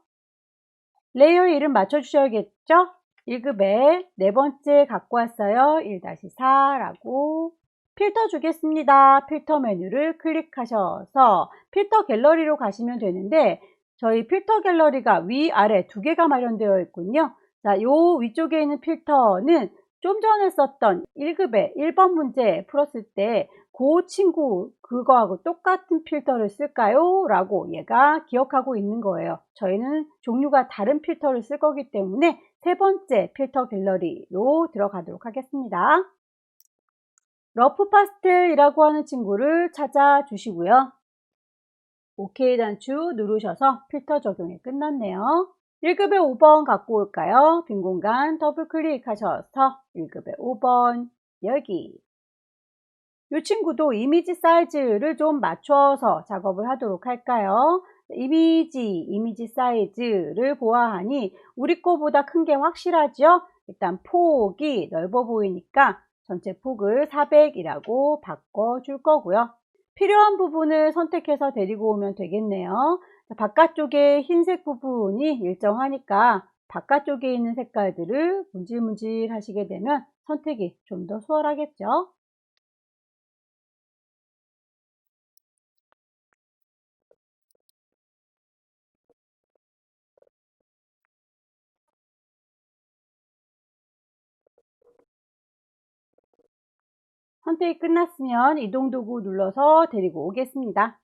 레이어 이름 맞춰주셔야겠죠? 1급에 네 번째 갖고 왔어요. 1-4라고 필터 주겠습니다. 필터 메뉴를 클릭하셔서 필터 갤러리로 가시면 되는데 저희 필터 갤러리가 위아래 두 개가 마련되어 있군요. 자, 요 위쪽에 있는 필터는 좀 전에 썼던 1급의 1번 문제 풀었을 때 그 친구 그거하고 똑같은 필터를 쓸까요? 라고 얘가 기억하고 있는 거예요. 저희는 종류가 다른 필터를 쓸 거기 때문에 세 번째 필터 갤러리로 들어가도록 하겠습니다. 러프 파스텔이라고 하는 친구를 찾아 주시고요. OK 단추 누르셔서 필터 적용이 끝났네요. 1급의 5번 갖고 올까요? 빈 공간 더블 클릭하셔서 1급의 5번 여기. 이 친구도 이미지 사이즈를 좀 맞춰서 작업을 하도록 할까요? 이미지 사이즈를 보아하니 우리 거보다 큰 게 확실하죠? 일단 폭이 넓어 보이니까 전체 폭을 400이라고 바꿔줄 거고요. 필요한 부분을 선택해서 데리고 오면 되겠네요. 바깥쪽에 흰색 부분이 일정하니까 바깥쪽에 있는 색깔들을 문질문질 하시게 되면 선택이 좀 더 수월하겠죠? 선택이 끝났으면 이동 도구 눌러서 데리고 오겠습니다.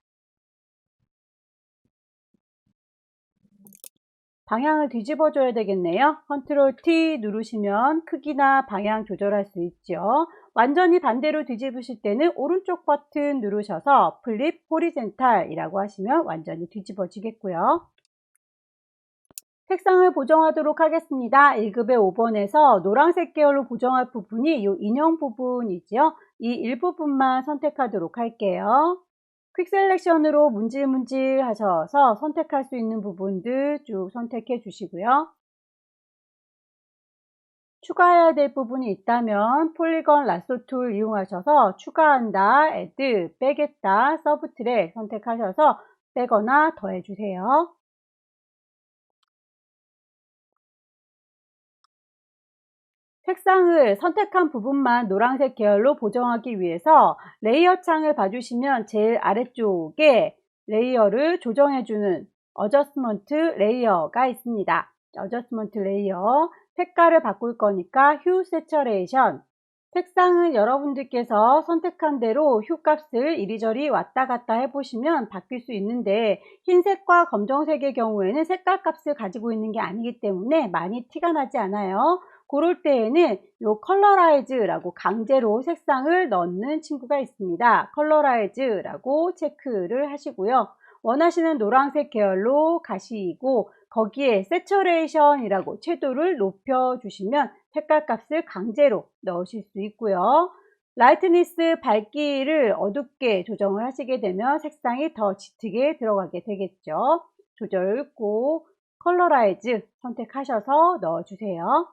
방향을 뒤집어 줘야 되겠네요. 컨트롤 T 누르시면 크기나 방향 조절할 수 있죠. 완전히 반대로 뒤집으실 때는 오른쪽 버튼 누르셔서 플립 호리젠탈 이라고 하시면 완전히 뒤집어지겠고요. 색상을 보정하도록 하겠습니다. 1급의 5번에서 노란색 계열로 보정할 부분이 이 인형 부분이죠. 이 일부분만 선택하도록 할게요. 퀵 셀렉션으로 문질문질 하셔서 선택할 수 있는 부분들 쭉 선택해 주시고요. 추가해야 될 부분이 있다면 폴리건 라쏘 툴 이용하셔서 추가한다, 애드, 빼겠다, 서브트랙 선택하셔서 빼거나 더해 주세요. 색상을 선택한 부분만 노란색 계열로 보정하기 위해서 레이어 창을 봐주시면 제일 아래쪽에 레이어를 조정해주는 어저스먼트 레이어가 있습니다. 어저스먼트 레이어 색깔을 바꿀 거니까 휴 세처레이션 색상은 여러분들께서 선택한 대로 휴 값을 이리저리 왔다 갔다 해보시면 바뀔 수 있는데 흰색과 검정색의 경우에는 색깔 값을 가지고 있는 게 아니기 때문에 많이 티가 나지 않아요. 그럴 때에는 요 컬러라이즈라고 강제로 색상을 넣는 친구가 있습니다. 컬러라이즈라고 체크를 하시고요. 원하시는 노란색 계열로 가시고 거기에 세처레이션이라고 채도를 높여 주시면 색깔 값을 강제로 넣으실 수 있고요. 라이트니스 밝기를 어둡게 조정을 하시게 되면 색상이 더 짙게 들어가게 되겠죠. 조절 꼭 컬러라이즈 선택하셔서 넣어주세요.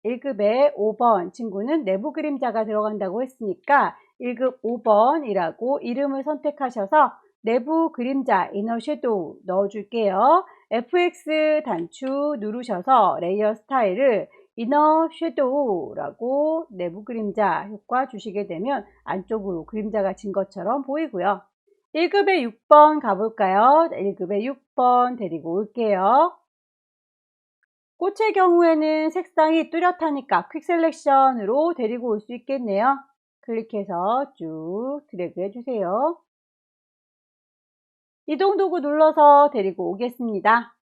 1급의 5번 친구는 내부 그림자가 들어간다고 했으니까 1급 5번이라고 이름을 선택하셔서 내부 그림자 이너 섀도우 넣어줄게요. FX 단추 누르셔서 레이어 스타일을 이너 섀도우라고 내부 그림자 효과 주시게 되면 안쪽으로 그림자가 진 것처럼 보이고요. 1급의 6번 가볼까요? 1급의 6번 데리고 올게요. 꽃의 경우에는 색상이 뚜렷하니까 퀵 셀렉션으로 데리고 올 수 있겠네요. 클릭해서 쭉 드래그 해주세요. 이동 도구 눌러서 데리고 오겠습니다.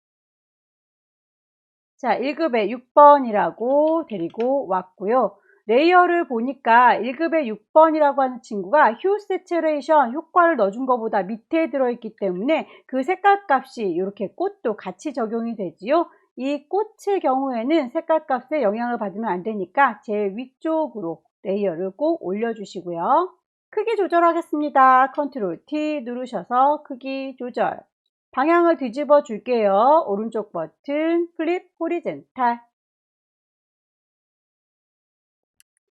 자, 1급의 6번이라고 데리고 왔고요. 레이어를 보니까 1급의 6번이라고 하는 친구가 휴 세츄레이션 효과를 넣어준 것보다 밑에 들어있기 때문에 그 색깔 값이 이렇게 꽃도 같이 적용이 되지요. 이 꽃의 경우에는 색깔 값에 영향을 받으면 안 되니까 제일 위쪽으로 레이어를 꼭 올려주시고요. 크기 조절하겠습니다. 컨트롤 T 누르셔서 크기 조절. 방향을 뒤집어 줄게요. 오른쪽 버튼 플립 호리젠탈.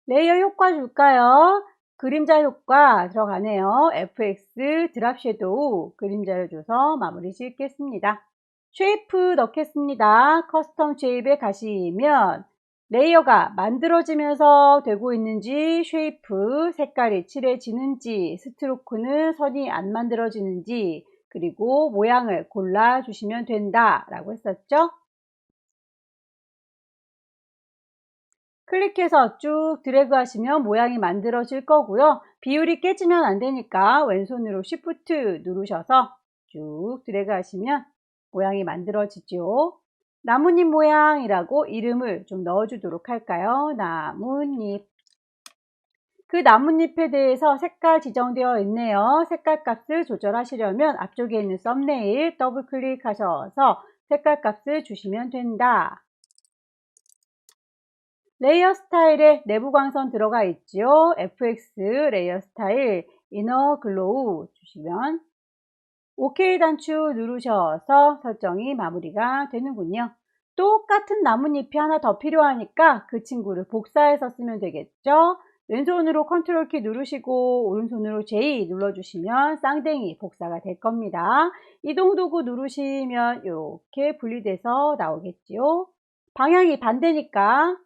레이어 효과 줄까요? 그림자 효과 들어가네요. FX 드랍 섀도우 그림자를 줘서 마무리 짓겠습니다. 쉐이프 넣겠습니다. 커스텀 쉐입에 가시면 레이어가 만들어지면서 되고 있는지, 쉐이프 색깔이 칠해지는지, 스트로크는 선이 안 만들어지는지, 그리고 모양을 골라주시면 된다 라고 했었죠. 클릭해서 쭉 드래그 하시면 모양이 만들어질 거고요. 비율이 깨지면 안 되니까 왼손으로 Shift 누르셔서 쭉 드래그 하시면 모양이 만들어지죠. 나뭇잎 모양이라고 이름을 좀 넣어주도록 할까요? 나뭇잎. 그 나뭇잎에 대해서 색깔 지정되어 있네요. 색깔 값을 조절하시려면 앞쪽에 있는 썸네일 더블 클릭하셔서 색깔 값을 주시면 된다. 레이어 스타일에 내부 광선 들어가 있죠. FX 레이어 스타일 이너 글로우 주시면 OK 단추 누르셔서 설정이 마무리가 되는군요. 똑같은 나뭇잎이 하나 더 필요하니까 그 친구를 복사해서 쓰면 되겠죠. 왼손으로 컨트롤 키 누르시고 오른손으로 J 눌러주시면 쌍댕이 복사가 될 겁니다. 이동 도구 누르시면 이렇게 분리돼서 나오겠지요. 방향이 반대니까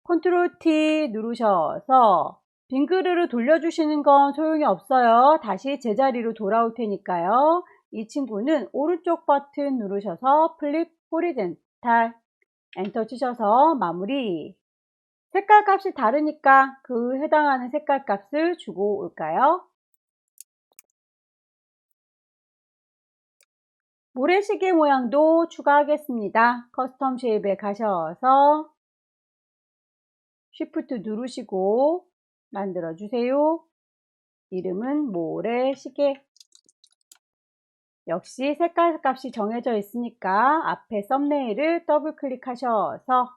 컨트롤 T 누르셔서 빙그르르 돌려주시는 건 소용이 없어요. 다시 제자리로 돌아올 테니까요. 이 친구는 오른쪽 버튼 누르셔서 플립 호리젠탈 엔터 치셔서 마무리. 색깔 값이 다르니까 그 해당하는 색깔 값을 주고 올까요? 모래시계 모양도 추가하겠습니다. 커스텀 쉐입에 가셔서 Shift 누르시고 만들어 주세요. 이름은 모래시계. 역시 색깔 값이 정해져 있으니까 앞에 썸네일을 더블 클릭하셔서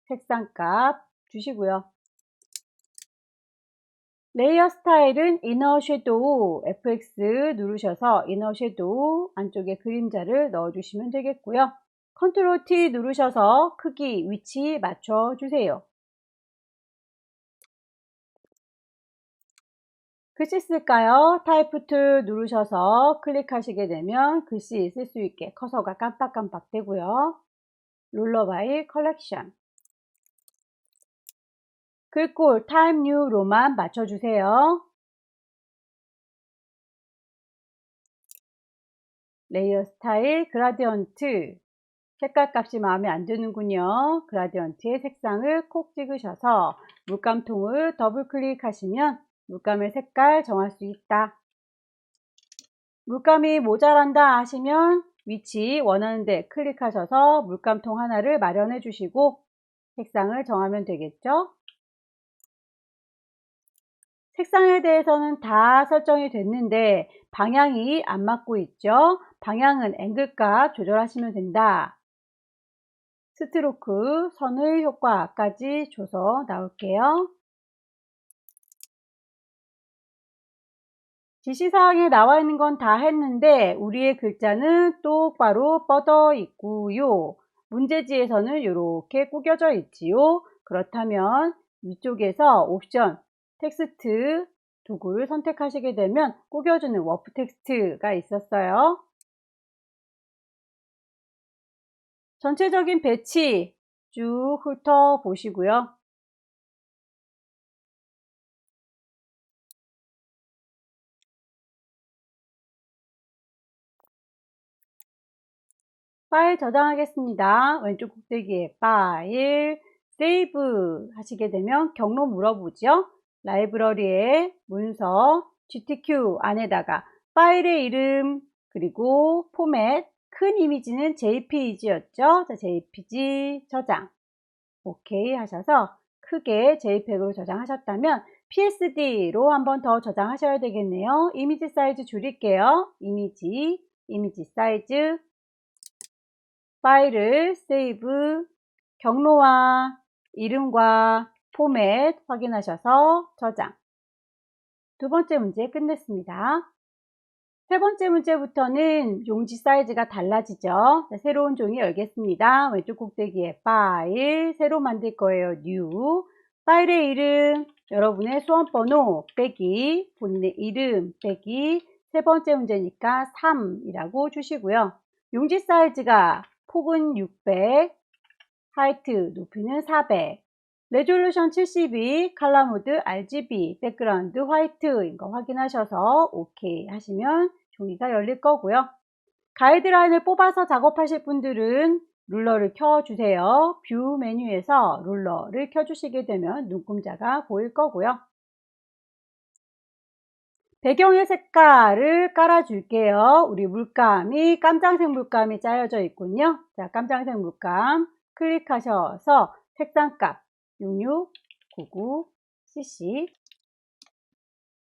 색상 값 주시고요. 레이어 스타일은 이너 섀도우 FX 누르셔서 이너 섀도우 안쪽에 그림자를 넣어 주시면 되겠고요. 컨트롤 T 누르셔서 크기 위치 맞춰 주세요. 글씨 쓸까요? 타이프 툴 누르셔서 클릭하시게 되면 글씨 쓸 수 있게 커서가 깜빡깜빡 되고요. 룰러바이 컬렉션. 글꼴 타임 뉴로만 맞춰주세요. 레이어 스타일 그라디언트. 색깔 값이 마음에 안 드는군요. 그라디언트의 색상을 콕 찍으셔서 물감통을 더블 클릭하시면 물감의 색깔 정할 수 있다. 물감이 모자란다 하시면 위치 원하는 데 클릭하셔서 물감통 하나를 마련해 주시고 색상을 정하면 되겠죠. 색상에 대해서는 다 설정이 됐는데 방향이 안 맞고 있죠. 방향은 앵글 값 조절하시면 된다. 스트로크, 선의 효과까지 줘서 나올게요. 지시사항에 나와 있는 건 다 했는데 우리의 글자는 똑바로 뻗어 있고요. 문제지에서는 이렇게 구겨져 있지요. 그렇다면 위쪽에서 옵션 텍스트 도구를 선택하시게 되면 구겨주는 워프 텍스트가 있었어요. 전체적인 배치 쭉 훑어 보시고요. 파일 저장하겠습니다. 왼쪽 꼭대기에 파일, 세이브 하시게 되면 경로 물어보죠. 라이브러리에 문서, GTQ 안에다가 파일의 이름, 그리고 포맷, 큰 이미지는 JPEG였죠. 자, JPG 저장. 오케이 하셔서 크게 JPEG으로 저장하셨다면 PSD로 한 번 더 저장하셔야 되겠네요. 이미지 사이즈 줄일게요. 이미지 사이즈 파일을 세이브, 경로와 이름과 포맷 확인하셔서 저장. 두 번째 문제 끝냈습니다. 세 번째 문제부터는 용지 사이즈가 달라지죠. 자, 새로운 종이 열겠습니다. 왼쪽 꼭대기에 파일, 새로 만들 거예요. new. 파일의 이름, 여러분의 수험번호 빼기, 본인의 이름 빼기, 세 번째 문제니까 3이라고 주시고요. 용지 사이즈가 폭은 600, 하이트 높이는 400, 레졸루션 72, 컬러 모드 RGB, 백그라운드 화이트인 거 확인하셔서 OK 하시면 종이가 열릴 거고요. 가이드라인을 뽑아서 작업하실 분들은 룰러를 켜주세요. 뷰 메뉴에서 룰러를 켜주시게 되면 눈금자가 보일 거고요. 배경의 색깔을 깔아줄게요. 우리 물감이 깜장색 물감이 짜여져 있군요. 자, 깜장색 물감 클릭하셔서 색상값 6699cc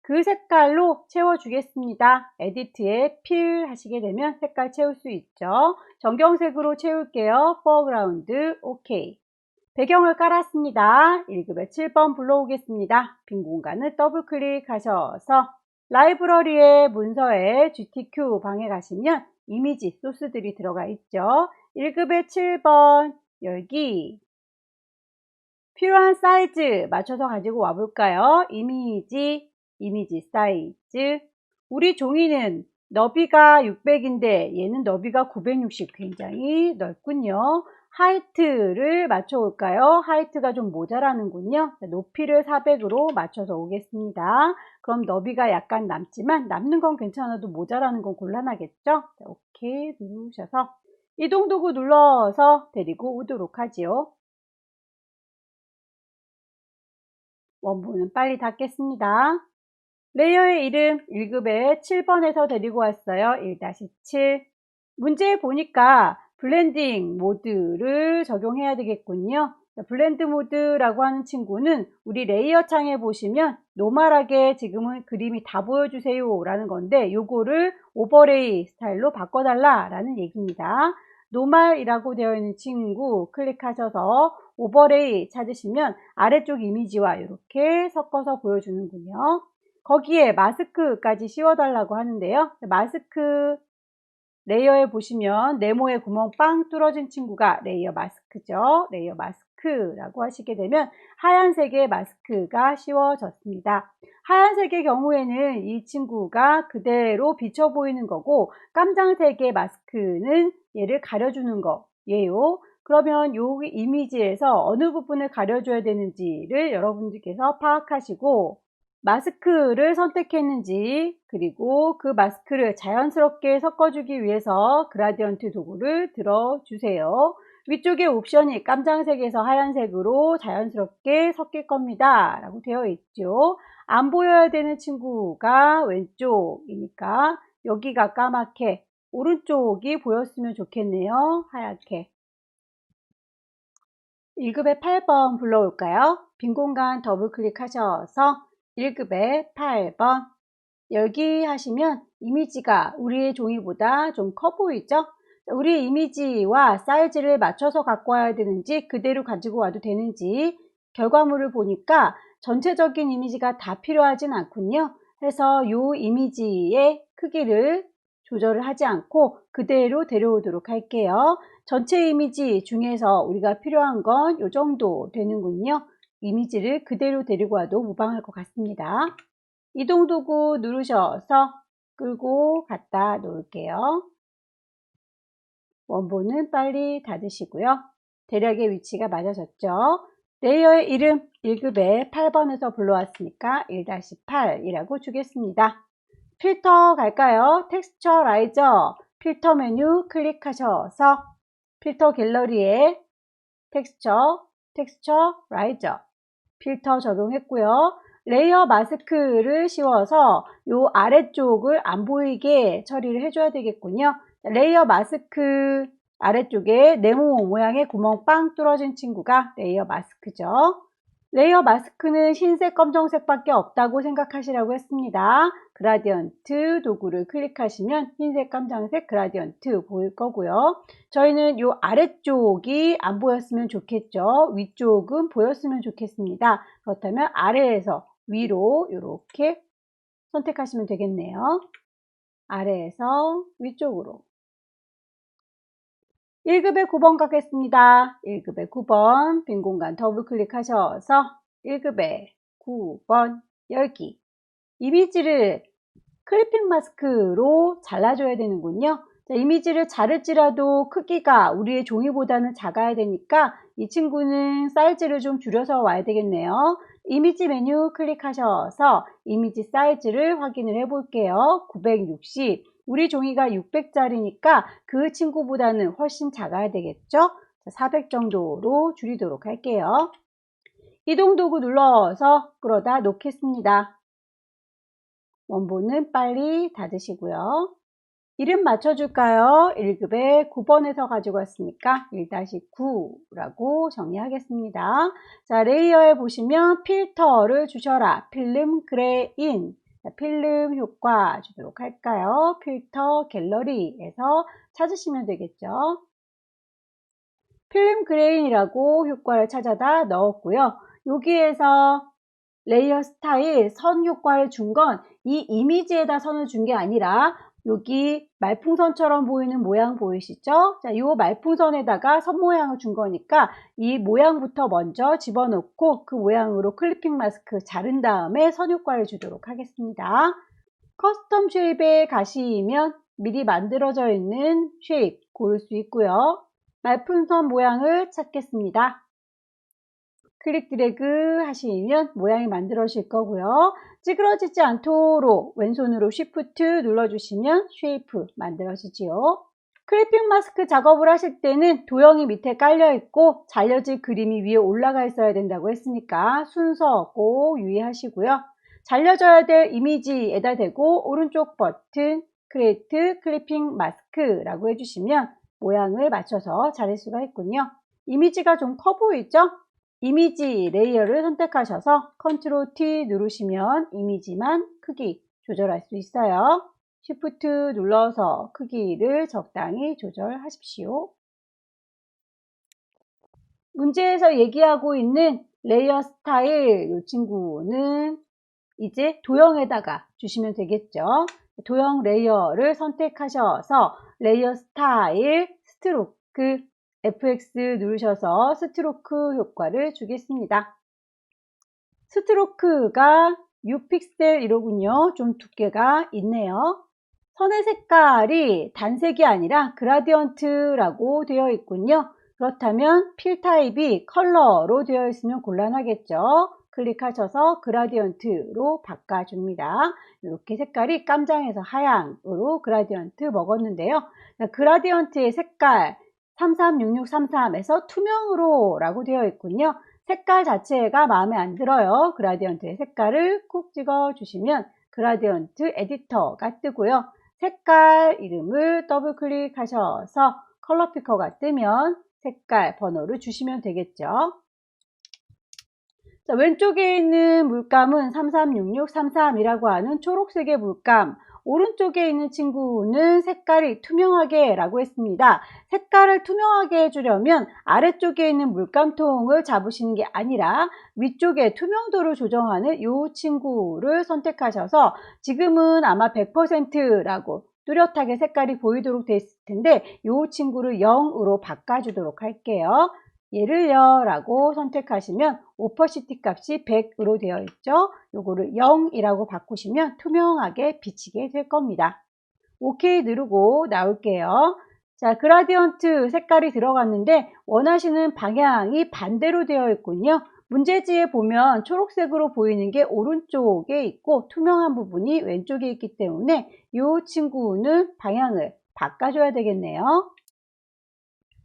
그 색깔로 채워주겠습니다. 에디트에 필 하시게 되면 색깔 채울 수 있죠. 정경색으로 채울게요. 포어그라운드 OK. 배경을 깔았습니다. 1급에 7번 불러오겠습니다. 빈 공간을 더블 클릭하셔서 라이브러리의 문서에 GTQ 방에 가시면 이미지 소스들이 들어가 있죠. 1급에 7번 열기. 필요한 사이즈 맞춰서 가지고 와 볼까요? 이미지 사이즈. 우리 종이는 너비가 600인데 얘는 너비가 960, 굉장히 넓군요. 하이트를 맞춰 올까요? 하이트가 좀 모자라는군요. 높이를 400으로 맞춰서 오겠습니다. 그럼 너비가 약간 남지만 남는 건 괜찮아도 모자라는 건 곤란하겠죠? 자, 오케이 누르셔서 이동 도구 눌러서 데리고 오도록 하지요. 원본은 빨리 닫겠습니다. 레이어의 이름 1급에 7번에서 데리고 왔어요. 1-7. 문제 보니까 블렌딩 모드를 적용해야 되겠군요. 블렌드 모드라고 하는 친구는 우리 레이어 창에 보시면 노멀하게 지금은 그림이 다 보여주세요 라는 건데 요거를 오버레이 스타일로 바꿔달라 라는 얘기입니다. 노멀이라고 되어 있는 친구 클릭하셔서 오버레이 찾으시면 아래쪽 이미지와 이렇게 섞어서 보여주는군요. 거기에 마스크까지 씌워달라고 하는데요. 마스크 레이어에 보시면 네모에 구멍 빵 뚫어진 친구가 레이어 마스크죠. 레이어 마스크라고 하시게 되면 하얀색의 마스크가 씌워졌습니다. 하얀색의 경우에는 이 친구가 그대로 비쳐 보이는 거고 깜장색의 마스크는 얘를 가려주는 거예요. 그러면 이 이미지에서 어느 부분을 가려줘야 되는지를 여러분들께서 파악하시고 마스크를 선택했는지 그리고 그 마스크를 자연스럽게 섞어주기 위해서 그라디언트 도구를 들어주세요. 위쪽에 옵션이 깜장색에서 하얀색으로 자연스럽게 섞일 겁니다 라고 되어 있죠. 안 보여야 되는 친구가 왼쪽이니까 여기가 까맣게 오른쪽이 보였으면 좋겠네요. 하얗게. 1급에 8번 불러올까요? 빈 공간 더블 클릭하셔서 1급에 8번 열기 하시면 이미지가 우리의 종이보다 좀 커 보이죠? 우리 이미지와 사이즈를 맞춰서 갖고 와야 되는지 그대로 가지고 와도 되는지 결과물을 보니까 전체적인 이미지가 다 필요하진 않군요. 그래서 이 이미지의 크기를 조절을 하지 않고 그대로 데려오도록 할게요. 전체 이미지 중에서 우리가 필요한 건 이 정도 되는군요. 이미지를 그대로 데리고 와도 무방할 것 같습니다. 이동 도구 누르셔서 끌고 갖다 놓을게요. 원본은 빨리 닫으시고요. 대략의 위치가 맞아졌죠. 레이어의 이름 1급에 8번에서 불러왔으니까 1-8이라고 주겠습니다. 필터 갈까요? 텍스처라이저 필터 메뉴 클릭하셔서 필터 갤러리에 텍스처라이저 필터 적용했고요. 레이어 마스크를 씌워서 이 아래쪽을 안 보이게 처리를 해줘야 되겠군요. 레이어 마스크 아래쪽에 네모 모양의 구멍 빵 뚫어진 친구가 레이어 마스크죠. 레이어 마스크는 흰색, 검정색밖에 없다고 생각하시라고 했습니다. 그라디언트 도구를 클릭하시면 흰색, 검정색 그라디언트 보일 거고요. 저희는 이 아래쪽이 안 보였으면 좋겠죠. 위쪽은 보였으면 좋겠습니다. 그렇다면 아래에서 위로 이렇게 선택하시면 되겠네요. 아래에서 위쪽으로. 1급의 9번 가겠습니다. 1급의 9번 빈 공간 더블 클릭하셔서 1급의 9번 열기. 이미지를 클리핑 마스크로 잘라줘야 되는군요. 자, 이미지를 자를지라도 크기가 우리의 종이보다는 작아야 되니까 이 친구는 사이즈를 좀 줄여서 와야 되겠네요. 이미지 메뉴 클릭하셔서 이미지 사이즈를 확인을 해 볼게요. 960. 우리 종이가 600짜리니까 그 친구보다는 훨씬 작아야 되겠죠? 400 정도로 줄이도록 할게요. 이동 도구 눌러서 끌어다 놓겠습니다. 원본은 빨리 닫으시고요. 이름 맞춰줄까요? 1급에 9번에서 가지고 왔으니까 1-9라고 정리하겠습니다. 자, 레이어에 보시면 필터를 주셔라. 필름 그레인. 자, 필름 효과 주도록 할까요? 필터 갤러리에서 찾으시면 되겠죠. 필름 그레인이라고 효과를 찾아다 넣었고요. 여기에서 레이어 스타일 선 효과를 준 건 이 이미지에다 선을 준 게 아니라 여기 말풍선처럼 보이는 모양 보이시죠? 자, 이 말풍선에다가 선 모양을 준 거니까 이 모양부터 먼저 집어넣고 그 모양으로 클리핑 마스크 자른 다음에 선 효과를 주도록 하겠습니다. 커스텀 쉐입에 가시면 미리 만들어져 있는 쉐입 고를 수 있고요. 말풍선 모양을 찾겠습니다. 클릭 드래그 하시면 모양이 만들어질 거고요. 찌그러지지 않도록 왼손으로 Shift 눌러주시면 쉐이프 만들어지지요. 클리핑 마스크 작업을 하실 때는 도형이 밑에 깔려 있고 잘려질 그림이 위에 올라가 있어야 된다고 했으니까 순서 꼭 유의하시고요. 잘려져야 될 이미지에다 대고 오른쪽 버튼 크리에이트 클리핑 마스크라고 해주시면 모양을 맞춰서 자를 수가 있군요. 이미지가 좀 커 보이죠? 이미지 레이어를 선택하셔서 컨트롤 T 누르시면 이미지만 크기 조절할 수 있어요. Shift 눌러서 크기를 적당히 조절하십시오. 문제에서 얘기하고 있는 레이어 스타일 이 친구는 이제 도형에다가 주시면 되겠죠. 도형 레이어를 선택하셔서 레이어 스타일 스트로크 FX 누르셔서 스트로크 효과를 주겠습니다. 스트로크가 6픽셀이로군요. 좀 두께가 있네요. 선의 색깔이 단색이 아니라 그라디언트라고 되어 있군요. 그렇다면 필 타입이 컬러로 되어 있으면 곤란하겠죠. 클릭하셔서 그라디언트로 바꿔줍니다. 이렇게 색깔이 깜장에서 하향으로 그라디언트 먹었는데요. 그라디언트의 색깔 336633에서 투명으로 라고 되어 있군요. 색깔 자체가 마음에 안 들어요. 그라디언트의 색깔을 콕 찍어 주시면 그라디언트 에디터가 뜨고요. 색깔 이름을 더블 클릭하셔서 컬러 피커가 뜨면 색깔 번호를 주시면 되겠죠. 자, 왼쪽에 있는 물감은 336633이라고 하는 초록색의 물감, 오른쪽에 있는 친구는 색깔이 투명하게 라고 했습니다. 색깔을 투명하게 해주려면 아래쪽에 있는 물감통을 잡으시는 게 아니라 위쪽에 투명도를 조정하는 이 친구를 선택하셔서 지금은 아마 100%라고 뚜렷하게 색깔이 보이도록 되어 있을 텐데 이 친구를 0으로 바꿔주도록 할게요. 얘를요 라고 선택하시면 오퍼시티 값이 100으로 되어 있죠. 요거를 0이라고 바꾸시면 투명하게 비치게 될 겁니다. OK 누르고 나올게요. 자, 그라디언트 색깔이 들어갔는데 원하시는 방향이 반대로 되어 있군요. 문제지에 보면 초록색으로 보이는 게 오른쪽에 있고 투명한 부분이 왼쪽에 있기 때문에 이 친구는 방향을 바꿔줘야 되겠네요.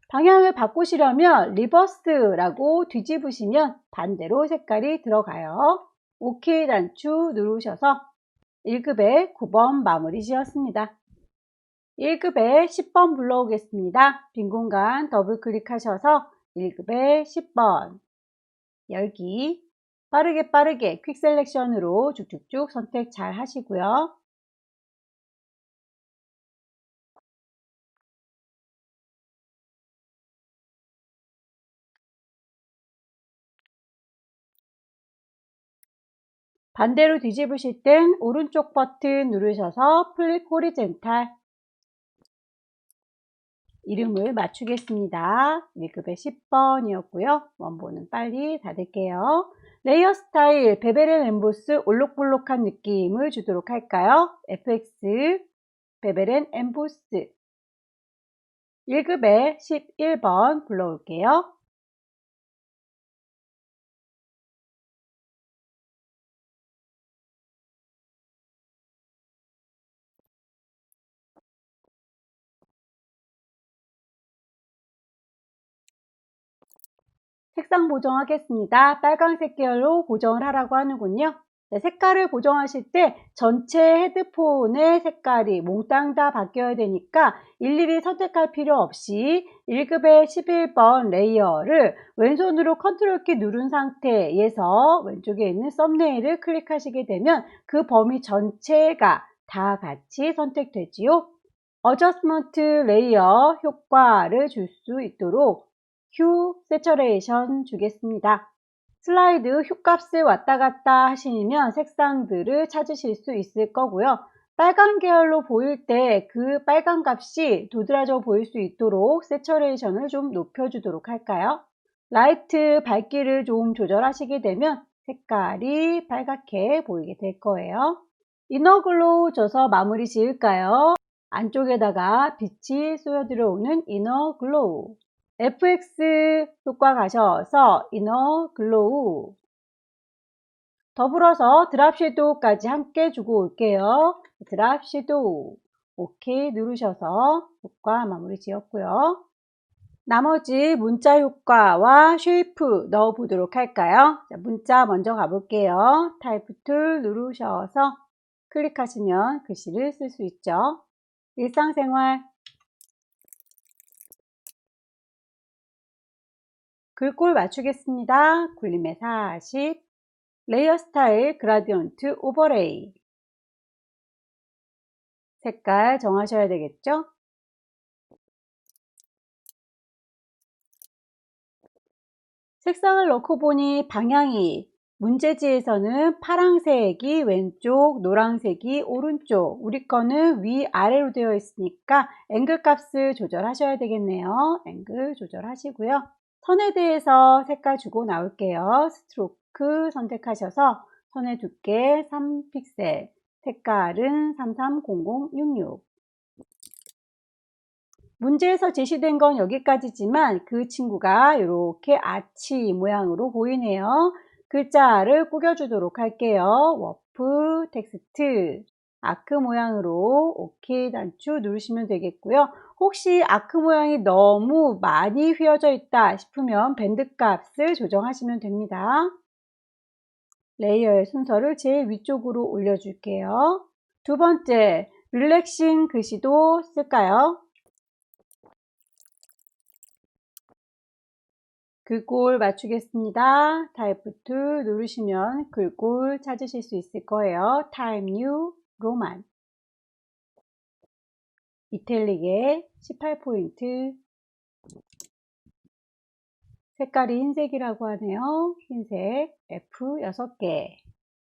방향을 바꾸시려면 리버스라고 뒤집으시면 반대로 색깔이 들어가요. OK 단추 누르셔서 1급에 9번 마무리 지었습니다. 1급에 10번 불러오겠습니다. 빈 공간 더블 클릭하셔서 1급에 10번 열기. 빠르게 퀵 셀렉션으로 쭉쭉쭉 선택 잘 하시고요. 반대로 뒤집으실 땐 오른쪽 버튼 누르셔서 플립 호리젠탈 이름을 맞추겠습니다. 1급에 10번이었고요. 원본은 빨리 닫을게요. 레이어 스타일, 베벨 앤 엠보스 올록볼록한 느낌을 주도록 할까요? FX, 베벨 앤 엠보스 1급에 11번 불러올게요. 색상 보정하겠습니다. 빨간색 계열로 보정을 하라고 하는군요. 네, 색깔을 보정하실 때 전체 헤드폰의 색깔이 몽땅 다 바뀌어야 되니까 일일이 선택할 필요 없이 1급의 11번 레이어를 왼손으로 컨트롤 키 누른 상태에서 왼쪽에 있는 썸네일을 클릭하시게 되면 그 범위 전체가 다 같이 선택되지요. 어저스먼트 레이어 효과를 줄 수 있도록 휴 세처레이션 주겠습니다. 슬라이드 휴값을 왔다 갔다 하시면 색상들을 찾으실 수 있을 거고요. 빨간 계열로 보일 때 그 빨간 값이 도드라져 보일 수 있도록 세처레이션을 좀 높여주도록 할까요? 라이트 밝기를 좀 조절하시게 되면 색깔이 빨갛게 보이게 될 거예요. 이너글로우 줘서 마무리 지을까요? 안쪽에다가 빛이 쏘여 들어오는 이너글로우 FX 효과 가셔서 이너 글로우 더불어서 드랍 섀도우까지 함께 주고 올게요. 드랍 섀도우 OK 누르셔서 효과 마무리 지었고요. 나머지 문자 효과와 쉐이프 넣어 보도록 할까요? 자, 문자 먼저 가볼게요. 타입 툴 누르셔서 클릭하시면 글씨를 쓸 수 있죠. 일상생활 글꼴 맞추겠습니다. 굴림의 40 레이어 스타일 그라디언트 오버레이 색깔 정하셔야 되겠죠? 색상을 넣고 보니 방향이 문제지에서는 파란색이 왼쪽, 노란색이 오른쪽, 우리 거는 위아래로 되어 있으니까 앵글 값을 조절하셔야 되겠네요. 앵글 조절하시고요. 선에 대해서 색깔 주고 나올게요. 스트로크 선택하셔서 선의 두께 3픽셀, 색깔은 330066 문제에서 제시된 건 여기까지지만 그 친구가 이렇게 아치 모양으로 보이네요. 글자를 꾸겨주도록 할게요. 워프 텍스트 아크 모양으로 OK 단추 누르시면 되겠고요. 혹시 아크 모양이 너무 많이 휘어져 있다 싶으면 밴드 값을 조정하시면 됩니다. 레이어의 순서를 제일 위쪽으로 올려줄게요. 두 번째, 릴렉싱 글씨도 쓸까요? 글꼴 맞추겠습니다. 타입 툴 누르시면 글꼴 찾으실 수 있을 거예요. 타입 뉴 로만 이탈릭에 18포인트 색깔이 흰색이라고 하네요. 흰색 F 6개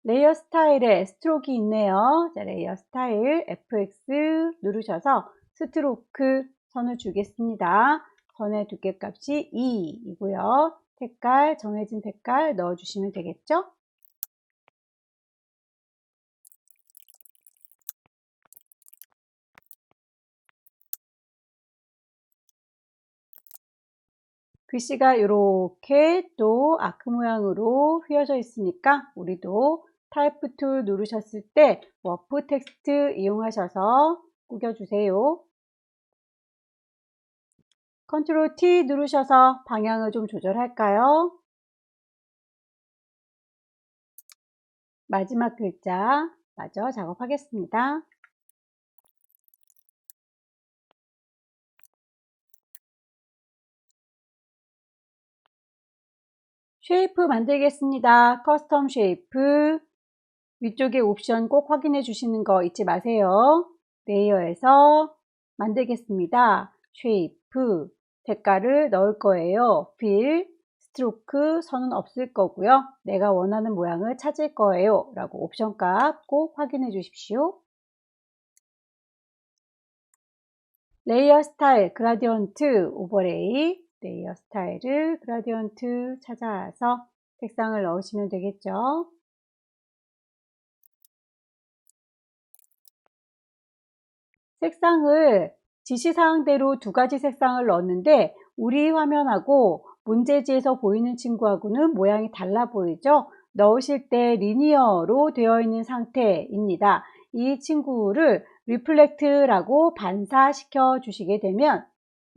레이어 스타일에 스트로크가 있네요. 자, 레이어 스타일 FX 누르셔서 스트로크 선을 주겠습니다. 선의 두께값이 2이고요. 색깔 정해진 색깔 넣어주시면 되겠죠? 글씨가 이렇게 또 아크 모양으로 휘어져 있으니까 우리도 타입 툴 누르셨을 때 워프 텍스트 이용하셔서 꾸겨주세요. 컨트롤 T 누르셔서 방향을 좀 조절할까요? 마지막 글자 마저 작업하겠습니다. 쉐이프 만들겠습니다. 커스텀 쉐이프. 위쪽에 옵션 꼭 확인해 주시는 거 잊지 마세요. 레이어에서 만들겠습니다. 쉐이프. 색깔을 넣을 거예요. 필, 스트로크, 선은 없을 거고요. 내가 원하는 모양을 찾을 거예요. 라고 옵션 값 꼭 확인해 주십시오. 레이어 스타일, 그라디언트, 오버레이, 레이어 스타일을 그라디언트 찾아서 색상을 넣으시면 되겠죠. 색상을 지시사항대로 두 가지 색상을 넣었는데 우리 화면하고 문제지에서 보이는 친구하고는 모양이 달라 보이죠? 넣으실 때 리니어로 되어 있는 상태입니다. 이 친구를 리플렉트라고 반사시켜 주시게 되면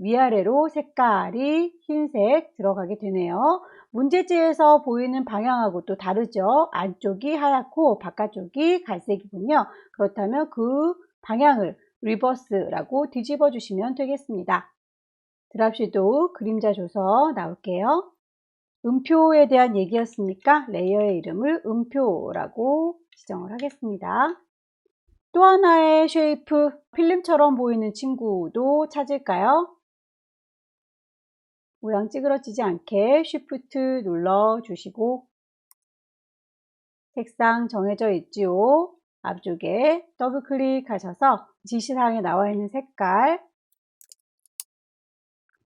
위아래로 색깔이 흰색 들어가게 되네요. 문제지에서 보이는 방향하고 또 다르죠? 안쪽이 하얗고 바깥쪽이 갈색이군요. 그렇다면 그 방향을 리버스라고 뒤집어 주시면 되겠습니다. 드랍섀도우 그림자 줘서 나올게요. 음표에 대한 얘기였으니까 레이어의 이름을 음표라고 지정을 하겠습니다. 또 하나의 쉐이프, 필름처럼 보이는 친구도 찾을까요? 모양 찌그러지지 않게 쉬프트 눌러 주시고 색상 정해져 있지요. 앞쪽에 더블 클릭하셔서 지시사항에 나와 있는 색깔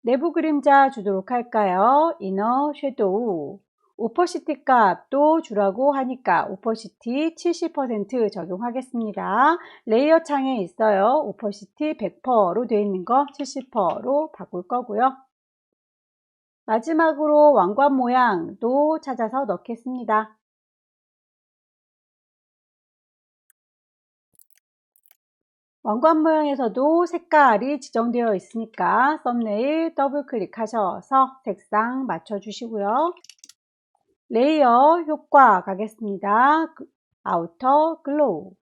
내부 그림자 주도록 할까요? 이너 섀도우 오퍼시티 값도 주라고 하니까 오퍼시티 70% 적용하겠습니다. 레이어 창에 있어요. 오퍼시티 100%로 되어 있는 거 70%로 바꿀 거고요. 마지막으로 왕관 모양도 찾아서 넣겠습니다. 왕관 모양에서도 색깔이 지정되어 있으니까 썸네일 더블 클릭하셔서 색상 맞춰 주시고요. 레이어 효과 가겠습니다. 아우터 글로우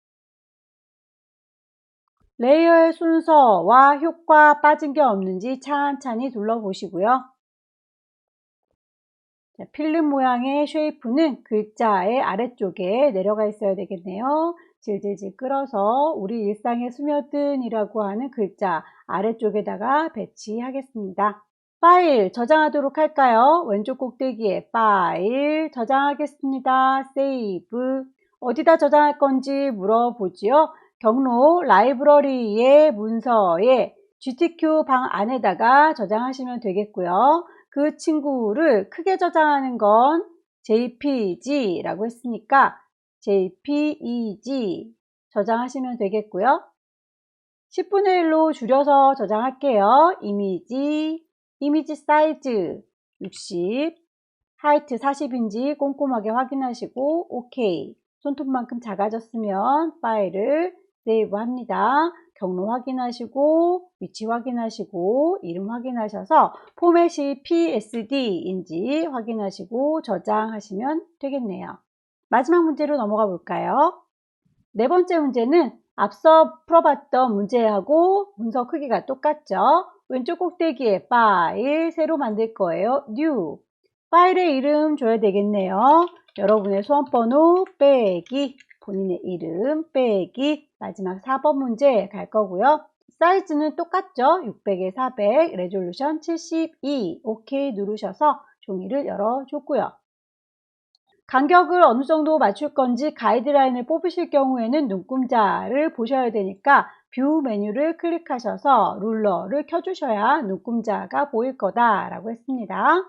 레이어의 순서와 효과 빠진 게 없는지 찬찬히 둘러보시고요. 자, 필름 모양의 쉐이프는 글자의 아래쪽에 내려가 있어야 되겠네요. 질질질 끌어서 우리 일상에 스며든이라고 하는 글자 아래쪽에다가 배치하겠습니다. 파일 저장하도록 할까요? 왼쪽 꼭대기에 파일 저장하겠습니다. 세이브 어디다 저장할 건지 물어보지요. 경로 라이브러리의 문서에 GTK 방 안에다가 저장하시면 되겠고요. 그 친구를 크게 저장하는 건 JPG라고 했으니까 JPEG 저장하시면 되겠고요. 10분의 1로 줄여서 저장할게요. 이미지 사이즈 60, 하이트 40인지 꼼꼼하게 확인하시고 OK. 손톱만큼 작아졌으면 파일을 세이브 합니다. 경로 확인하시고 위치 확인하시고 이름 확인하셔서 포맷이 PSD인지 확인하시고 저장하시면 되겠네요. 마지막 문제로 넘어가 볼까요? 네 번째 문제는 앞서 풀어봤던 문제하고 문서 크기가 똑같죠? 왼쪽 꼭대기에 파일 새로 만들 거예요. New 파일의 이름 줘야 되겠네요. 여러분의 수험번호 빼기 본인의 이름 빼기 마지막 4번 문제 갈 거고요. 사이즈는 똑같죠? 600에 400 레졸루션 72 OK 누르셔서 종이를 열어줬고요. 간격을 어느 정도 맞출 건지 가이드라인을 뽑으실 경우에는 눈금자를 보셔야 되니까 뷰 메뉴를 클릭하셔서 룰러를 켜주셔야 눈금자가 보일 거다라고 했습니다.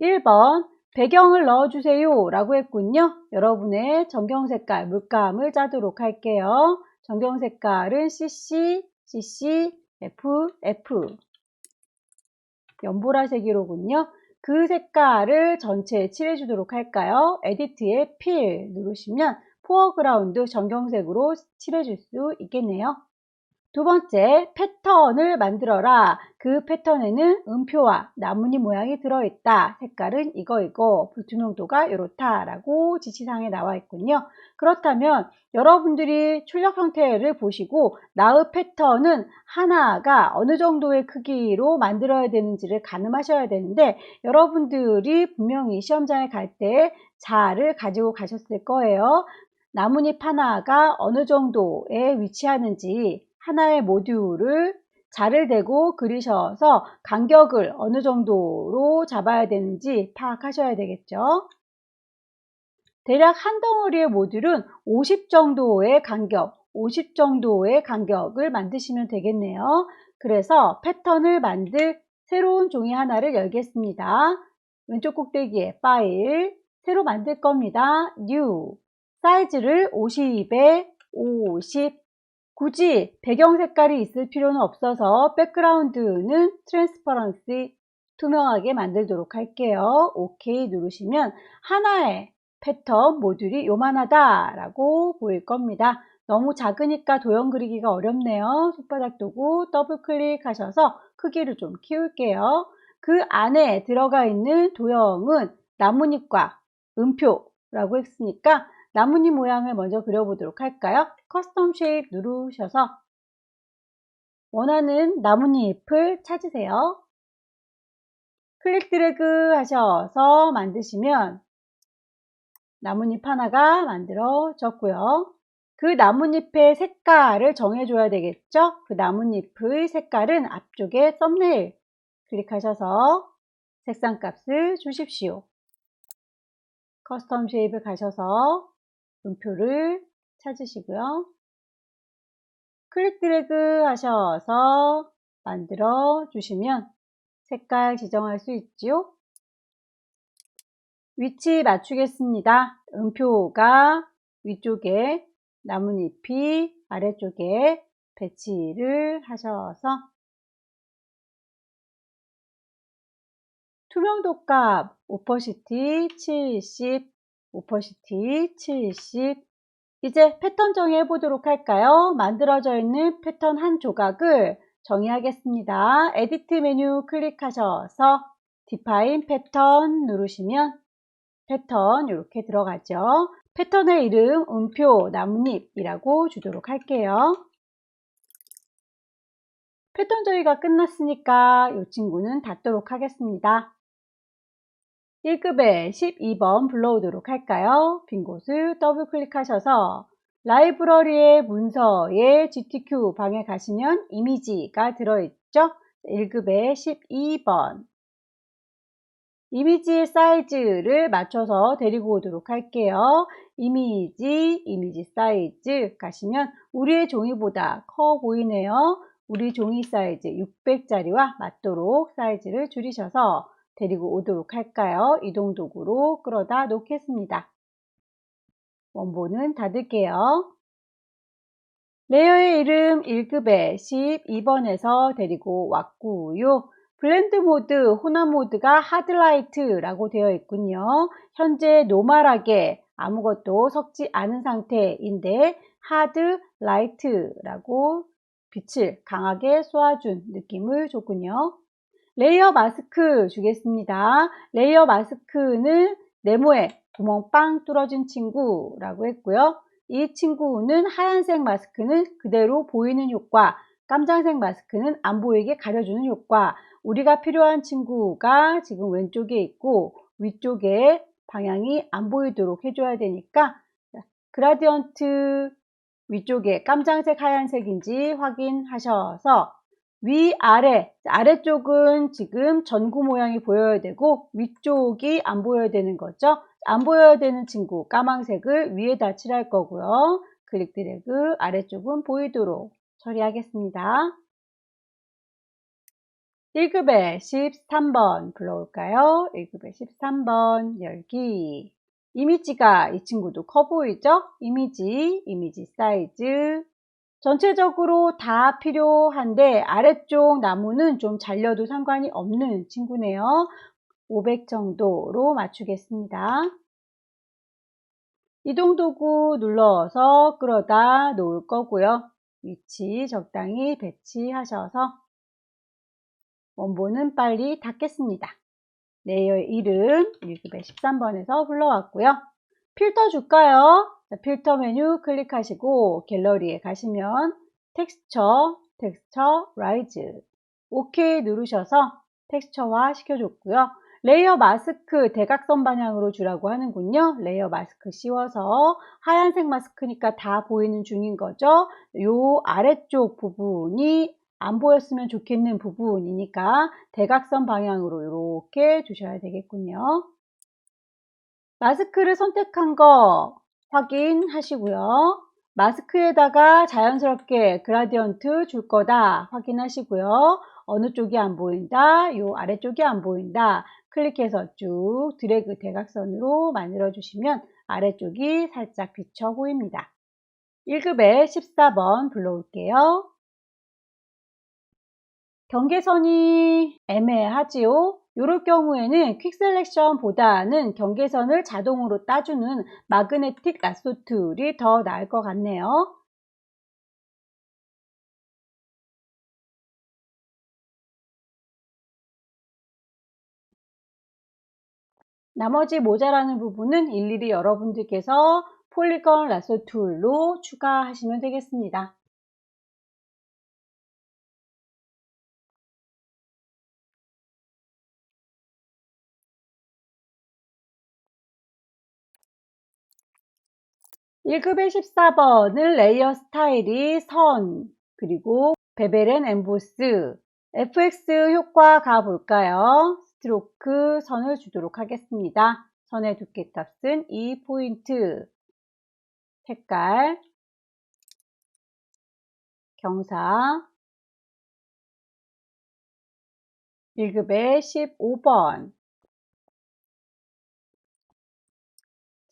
1번 배경을 넣어주세요 라고 했군요. 여러분의 전경 색깔 물감을 짜도록 할게요. 전경 색깔은 CC, CC, FF 연보라색이로군요. 그 색깔을 전체에 칠해 주도록 할까요? 에디트에 필 누르시면 포어그라운드 전경색으로 칠해 줄 수 있겠네요. 두 번째, 패턴을 만들어라. 그 패턴에는 음표와 나뭇잎 모양이 들어있다. 색깔은 이거, 불투명도가 이렇다라고 지시사항에 나와 있군요. 그렇다면 여러분들이 출력 형태를 보시고 나의 패턴은 하나가 어느 정도의 크기로 만들어야 되는지를 가늠하셔야 되는데, 여러분들이 분명히 시험장에 갈 때 자를 가지고 가셨을 거예요. 나뭇잎 하나가 어느 정도에 위치하는지 하나의 모듈을 자를 대고 그리셔서 간격을 어느 정도로 잡아야 되는지 파악하셔야 되겠죠. 대략 한 덩어리의 모듈은 50 정도의 간격을 만드시면 되겠네요. 그래서 패턴을 만들 새로운 종이 하나를 열겠습니다. 왼쪽 꼭대기에 파일, 새로 만들 겁니다. New, 사이즈를 50에 50, 굳이 배경 색깔이 있을 필요는 없어서 백그라운드는 트랜스퍼런시, 투명하게 만들도록 할게요. OK 누르시면 하나의 패턴 모듈이 요만하다 라고 보일 겁니다. 너무 작으니까 도형 그리기가 어렵네요. 손바닥 두고 더블 클릭하셔서 크기를 좀 키울게요. 그 안에 들어가 있는 도형은 나뭇잎과 음표라고 했으니까 나뭇잎 모양을 먼저 그려보도록 할까요? 커스텀 쉐입 누르셔서 원하는 나뭇잎을 찾으세요. 클릭 드래그 하셔서 만드시면 나뭇잎 하나가 만들어졌고요. 그 나뭇잎의 색깔을 정해줘야 되겠죠? 그 나뭇잎의 색깔은 앞쪽에 썸네일 클릭하셔서 색상 값을 주십시오. 커스텀 쉐입을 가셔서 음표를 찾으시고요. 클릭 드래그 하셔서 만들어 주시면 색깔 지정할 수 있지요. 위치 맞추겠습니다. 음표가 위쪽에, 나뭇잎이 아래쪽에 배치를 하셔서 투명도 값 오퍼시티 70, 오퍼시티 70. 이제 패턴 정의해 보도록 할까요? 만들어져 있는 패턴 한 조각을 정의하겠습니다. 에디트 메뉴 클릭하셔서 디파인 패턴 누르시면 패턴 이렇게 들어가죠. 패턴의 이름 음표 나뭇잎이라고 주도록 할게요. 패턴 정의가 끝났으니까 이 친구는 닫도록 하겠습니다. 1급에 12번 불러오도록 할까요? 빈 곳을 더블 클릭하셔서 라이브러리의 문서에 GTQ 방에 가시면 이미지가 들어있죠? 1급에 12번. 이미지의 사이즈를 맞춰서 데리고 오도록 할게요. 이미지 사이즈 가시면 우리의 종이보다 커 보이네요. 우리 종이 사이즈 600짜리와 맞도록 사이즈를 줄이셔서 데리고 오도록 할까요? 이동 도구로 끌어다 놓겠습니다. 원본은 닫을게요. 레이어의 이름 1급에 12번에서 데리고 왔고요. 블렌드 모드, 혼합 모드가 하드라이트라고 되어 있군요. 현재 노멀하게 아무것도 섞지 않은 상태인데 하드라이트라고 빛을 강하게 쏘아준 느낌을 줬군요. 레이어 마스크 주겠습니다. 레이어 마스크는 네모에 구멍 빵 뚫어진 친구라고 했고요. 이 친구는 하얀색 마스크는 그대로 보이는 효과, 깜장색 마스크는 안 보이게 가려주는 효과. 우리가 필요한 친구가 지금 왼쪽에 있고 위쪽에 방향이 안 보이도록 해줘야 되니까 그라디언트 위쪽에 깜장색 하얀색인지 확인하셔서 위아래, 아래쪽은 지금 전구 모양이 보여야 되고 위쪽이 안 보여야 되는 거죠. 안 보여야 되는 친구 까망색을 위에다 칠할 거고요. 클릭 드래그 아래쪽은 보이도록 처리하겠습니다. 1급에 13번 불러올까요? 1급에 13번 열기. 이미지가 이 친구도 커 보이죠? 이미지 사이즈. 전체적으로 다 필요한데 아래쪽 나무는 좀 잘려도 상관이 없는 친구네요. 500 정도로 맞추겠습니다. 이동 도구 눌러서 끌어다 놓을 거고요. 위치 적당히 배치하셔서 원본은 빨리 닫겠습니다. 레이어의 이름 1급의 13번에서 불러왔고요. 필터 줄까요? 자, 필터 메뉴 클릭하시고 갤러리에 가시면 텍스처 라이즈 OK 누르셔서 텍스처화 시켜줬고요. 레이어 마스크 대각선 방향으로 주라고 하는군요. 레이어 마스크 씌워서 하얀색 마스크니까 다 보이는 중인 거죠. 요 아래쪽 부분이 안 보였으면 좋겠는 부분이니까 대각선 방향으로 이렇게 주셔야 되겠군요. 마스크를 선택한 거 확인하시고요. 마스크에다가 자연스럽게 그라디언트 줄 거다 확인하시고요. 어느 쪽이 안 보인다, 요 아래쪽이 안 보인다 클릭해서 쭉 드래그 대각선으로 만들어 주시면 아래쪽이 살짝 비쳐 보입니다. 1급의 14번 불러올게요. 경계선이 애매하지요? 이럴 경우에는 퀵 셀렉션보다는 경계선을 자동으로 따주는 마그네틱 라쏘 툴이 더 나을 것 같네요. 나머지 모자라는 부분은 일일이 여러분들께서 폴리건 라쏘 툴로 추가하시면 되겠습니다. (1급의 14번은) 레이어 스타일이 선, 그리고 베벨 앤 엠보스, FX 효과 가볼까요? 스트로크 선을 주도록 하겠습니다. 선의 두께 값은 2포인트, 색깔, 경사, 1급의 15번.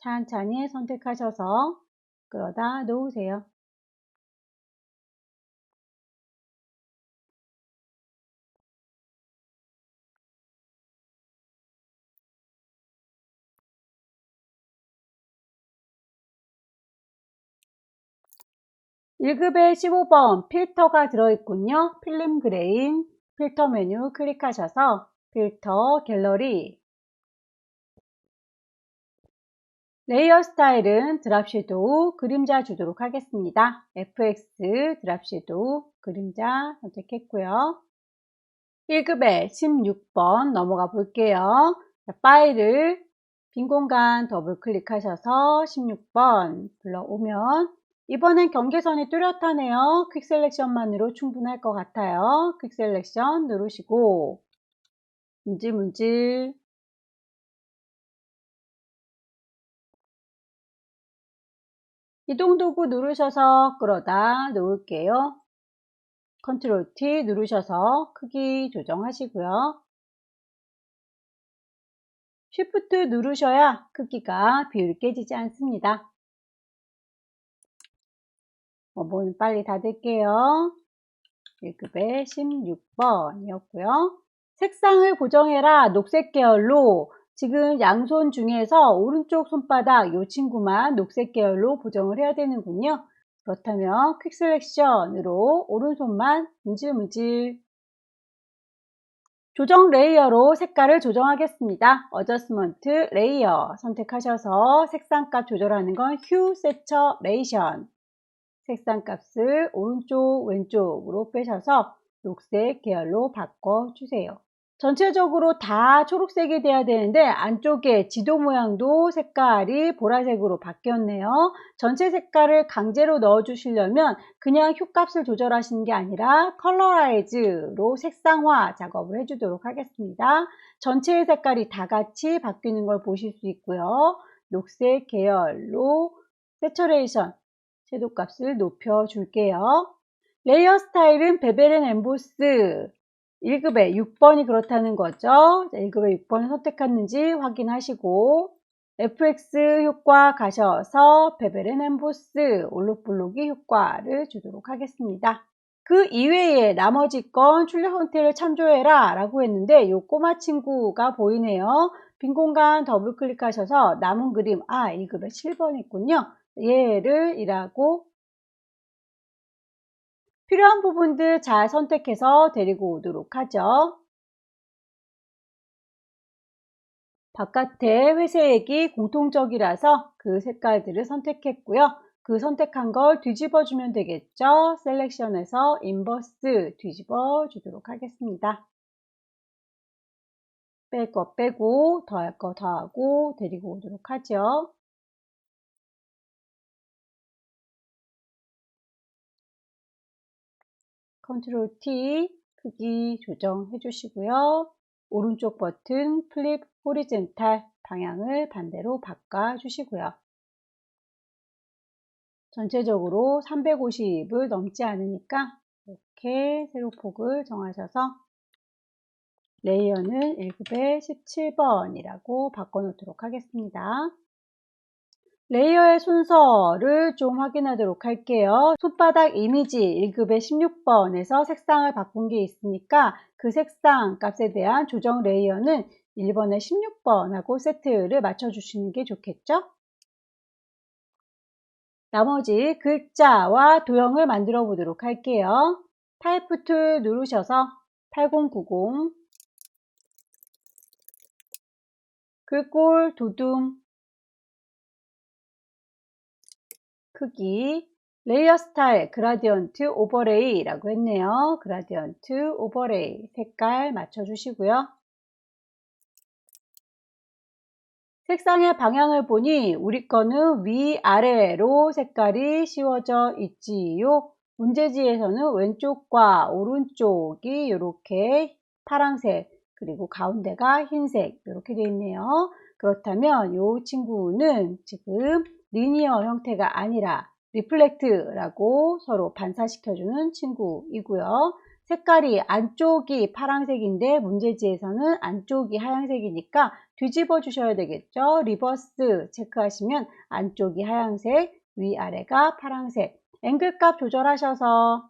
찬찬히 선택하셔서 끌어다 놓으세요. (1급의 15번) 필터가 들어있군요. 필름 그레인 필터 메뉴 클릭하셔서 필터 갤러리, 레이어 스타일은 드랍 섀도우 그림자 주도록 하겠습니다. FX 드랍 섀도우 그림자 선택했고요. 1급의 16번 넘어가 볼게요. 자, 파일을 빈 공간 더블 클릭하셔서 16번 불러오면 이번엔 경계선이 뚜렷하네요. 퀵 셀렉션만으로 충분할 것 같아요. 퀵 셀렉션 누르시고 문질 이동 도구 누르셔서 끌어다 놓을게요. 컨트롤 T 누르셔서 크기 조정하시고요. 쉬프트 누르셔야 크기가 비율이 깨지지 않습니다. 원본 빨리 닫을게요. 1급의 16번이었고요. 색상을 고정해라 녹색 계열로. 지금 양손 중에서 오른쪽 손바닥 이 친구만 녹색 계열로 보정을 해야 되는군요. 그렇다면 퀵 셀렉션으로 오른손만 문질문질. 조정 레이어로 색깔을 조정하겠습니다. 어저스먼트 레이어 선택하셔서 색상값 조절하는 건 휴 세처레이션. 색상 값을 오른쪽 왼쪽으로 빼셔서 녹색 계열로 바꿔주세요. 전체적으로 다 초록색이 돼야 되는데 안쪽에 지도 모양도 색깔이 보라색으로 바뀌었네요. 전체 색깔을 강제로 넣어 주시려면 그냥 휴값을 조절하시는 게 아니라 컬러라이즈로 색상화 작업을 해주도록 하겠습니다. 전체의 색깔이 다 같이 바뀌는 걸 보실 수 있고요. 녹색 계열로 세처레이션 섀도우 값을 높여 줄게요. 레이어 스타일은 베벨 앤 엠보스 1급의 6번이 그렇다는 거죠. 1급의 6번을 선택했는지 확인하시고 FX 효과 가셔서 베벨 앤 엠보스 올록블록이 효과를 주도록 하겠습니다. 그 이외에 나머지 건 출력 형태를 참조해라 라고 했는데 이 꼬마 친구가 보이네요. 빈 공간 더블 클릭하셔서 남은 그림 1급의 7번 있군요. 얘를 이라고 필요한 부분들 잘 선택해서 데리고 오도록 하죠. 바깥에 회색이 공통적이라서 그 색깔들을 선택했고요. 그 선택한 걸 뒤집어 주면 되겠죠. 셀렉션에서 인버스 뒤집어 주도록 하겠습니다. 뺄 거 빼고 더할 거 더하고 데리고 오도록 하죠. 컨트롤 T 크기 조정해 주시고요. 오른쪽 버튼 플립 호리젠탈 방향을 반대로 바꿔 주시고요. 전체적으로 350을 넘지 않으니까 이렇게 세로폭을 정하셔서 레이어는 1급의 17번이라고 바꿔놓도록 하겠습니다. 레이어의 순서를 좀 확인하도록 할게요. 손바닥 이미지 1급의 16번에서 색상을 바꾼 게 있으니까 그 색상 값에 대한 조정 레이어는 1번에 16번하고 세트를 맞춰주시는 게 좋겠죠? 나머지 글자와 도형을 만들어 보도록 할게요. 타입 툴 누르셔서 8090 글꼴 도둠 크기 레이어 스타일 그라디언트 오버레이라고 했네요. 그라디언트 오버레이 색깔 맞춰주시고요. 색상의 방향을 보니 우리 거는 위아래로 색깔이 씌워져 있지요. 문제지에서는 왼쪽과 오른쪽이 이렇게 파란색 그리고 가운데가 흰색 이렇게 되어 있네요. 그렇다면 이 친구는 지금 리니어 형태가 아니라 리플렉트라고 서로 반사시켜주는 친구이고요. 색깔이 안쪽이 파란색인데 문제지에서는 안쪽이 하얀색이니까 뒤집어 주셔야 되겠죠. 리버스 체크하시면 안쪽이 하얀색, 위아래가 파란색. 앵글 값 조절하셔서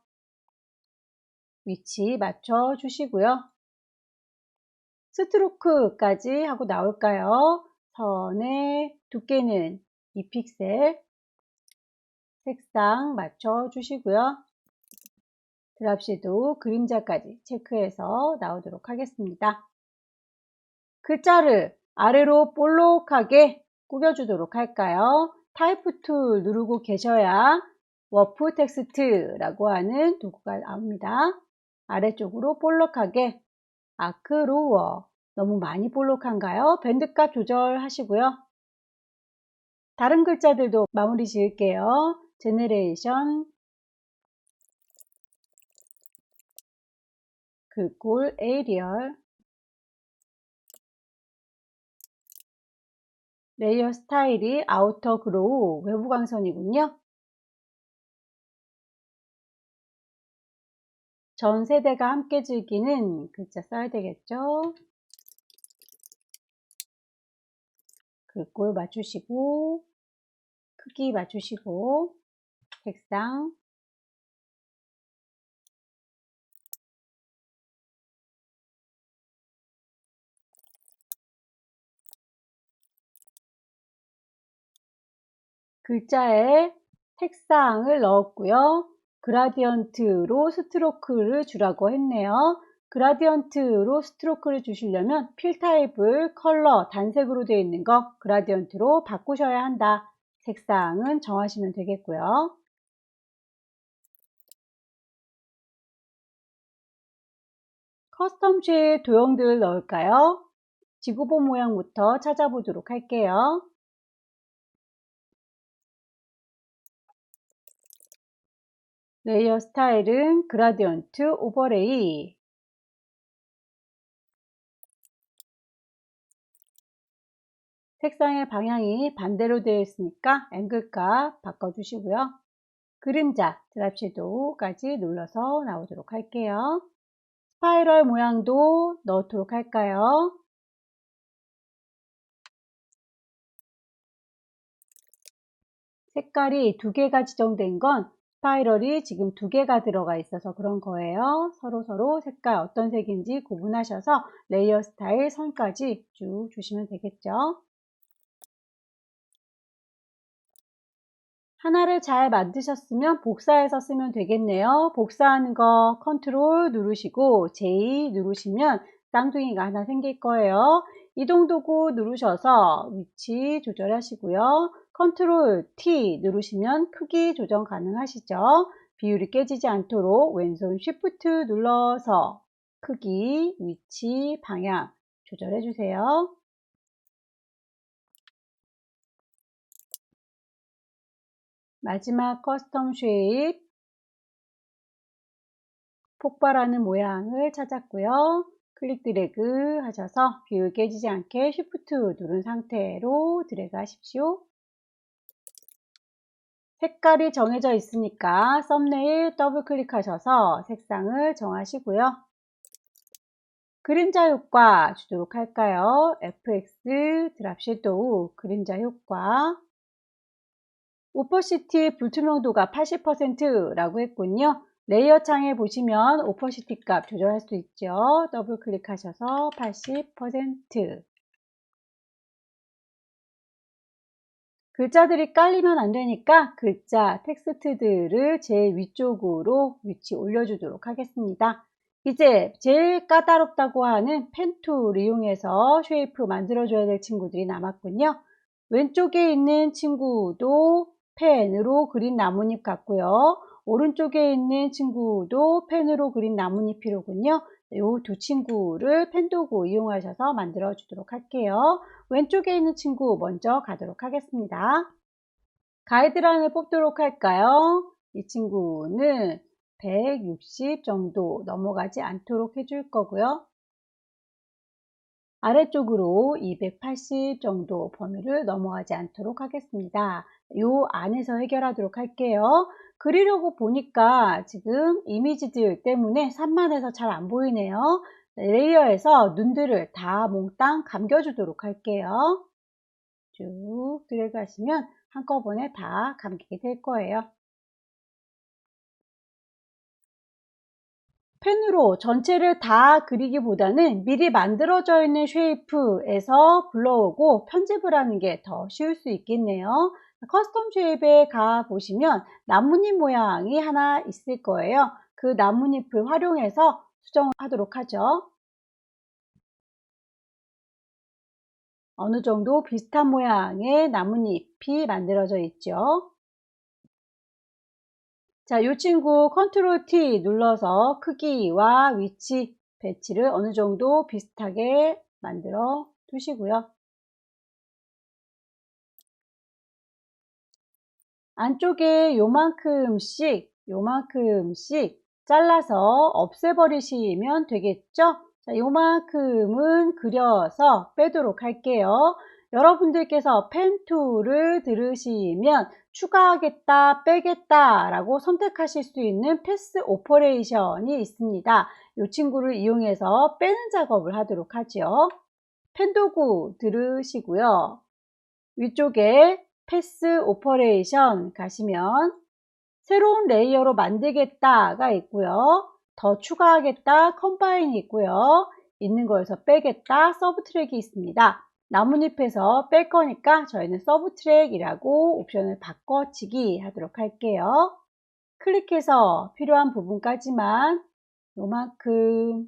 위치 맞춰 주시고요. 스트로크까지 하고 나올까요? 선의 두께는 2픽셀, 색상 맞춰 주시고요. 드랍시도 그림자까지 체크해서 나오도록 하겠습니다. 글자를 아래로 볼록하게 꾸겨주도록 할까요? 타입 툴 누르고 계셔야 워프 텍스트라고 하는 도구가 나옵니다. 아래쪽으로 볼록하게 아크로워 너무 많이 볼록한가요? 밴드값 조절하시고요. 다른 글자들도 마무리 지을게요. 제네레이션 글꼴 에이리얼 레이어 스타일이 아우터 그로우 외부 광선이군요. 전 세대가 함께 즐기는 글자 써야 되겠죠. 글꼴 맞추시고 크기 맞추시고 색상 글자에 색상을 넣었고요. 그라디언트로 스트로크를 주라고 했네요. 그라디언트로 스트로크를 주시려면 필 타입을 컬러 단색으로 되어 있는 거 그라디언트로 바꾸셔야 한다. 색상은 정하시면 되겠고요. 커스텀 쉘 도형들을 넣을까요? 지구본 모양부터 찾아보도록 할게요. 레이어 스타일은 그라디언트 오버레이 색상의 방향이 반대로 되어 있으니까 앵글값 바꿔주시고요. 그림자 드랍 섀도우까지 눌러서 나오도록 할게요. 스파이럴 모양도 넣도록 할까요? 색깔이 두 개가 지정된 건 스파이럴이 지금 두 개가 들어가 있어서 그런 거예요. 서로 색깔 어떤 색인지 구분하셔서 레이어 스타일 선까지 쭉 주시면 되겠죠. 하나를 잘 만드셨으면 복사해서 쓰면 되겠네요. 복사하는 거 컨트롤 누르시고 J 누르시면 쌍둥이가 하나 생길 거예요. 이동도구 누르셔서 위치 조절하시고요. 컨트롤 T 누르시면 크기 조정 가능하시죠. 비율이 깨지지 않도록 왼손 쉬프트 눌러서 크기, 위치, 방향 조절해 주세요. 마지막 커스텀 쉐입 폭발하는 모양을 찾았고요. 클릭 드래그 하셔서 비율 깨지지 않게 쉬프트 누른 상태로 드래그 하십시오. 색깔이 정해져 있으니까 썸네일 더블 클릭하셔서 색상을 정하시고요. 그림자 효과 주도록 할까요? FX 드랍 섀도우 그림자 효과 오퍼시티 불투명도가 80%라고 했군요. 레이어 창에 보시면 오퍼시티 값 조절할 수 있죠. 더블 클릭하셔서 80%. 글자들이 깔리면 안 되니까 글자, 텍스트들을 제일 위쪽으로 위치 올려주도록 하겠습니다. 이제 제일 까다롭다고 하는 펜 툴을 이용해서 쉐이프 만들어줘야 될 친구들이 남았군요. 왼쪽에 있는 친구도 펜으로 그린 나뭇잎 같고요. 오른쪽에 있는 친구도 펜으로 그린 나뭇잎이로군요. 이 두 친구를 펜 도구 이용하셔서 만들어 주도록 할게요. 왼쪽에 있는 친구 먼저 가도록 하겠습니다. 가이드라인을 뽑도록 할까요? 이 친구는 160 정도 넘어가지 않도록 해줄 거고요. 아래쪽으로 280 정도 범위를 넘어가지 않도록 하겠습니다. 이 안에서 해결하도록 할게요. 그리려고 보니까 지금 이미지들 때문에 산만해서 잘 안 보이네요. 레이어에서 눈들을 다 몽땅 감겨주도록 할게요. 쭉 드래그 하시면 한꺼번에 다 감기게 될 거예요. 펜으로 전체를 다 그리기보다는 미리 만들어져 있는 쉐이프에서 불러오고 편집을 하는 게 더 쉬울 수 있겠네요. 커스텀 쉐입에 가 보시면 나뭇잎 모양이 하나 있을 거예요. 그 나뭇잎을 활용해서 수정하도록 하죠. 어느 정도 비슷한 모양의 나뭇잎이 만들어져 있죠. 자, 이 친구 컨트롤 T 눌러서 크기와 위치 배치를 어느 정도 비슷하게 만들어 두시고요. 안쪽에 요만큼씩 잘라서 없애버리시면 되겠죠? 자, 요만큼은 그려서 빼도록 할게요. 여러분들께서 펜 툴을 들으시면 추가하겠다, 빼겠다 라고 선택하실 수 있는 패스 오퍼레이션이 있습니다. 이 친구를 이용해서 빼는 작업을 하도록 하죠. 펜 도구 들으시고요. 위쪽에 패스 오퍼레이션 가시면 새로운 레이어로 만들겠다가 있고요. 더 추가하겠다 컴바인이 있고요. 있는 거에서 빼겠다 서브트랙이 있습니다. 나뭇잎에서 뺄 거니까 저희는 서브트랙이라고 옵션을 바꿔치기 하도록 할게요. 클릭해서 필요한 부분까지만 요만큼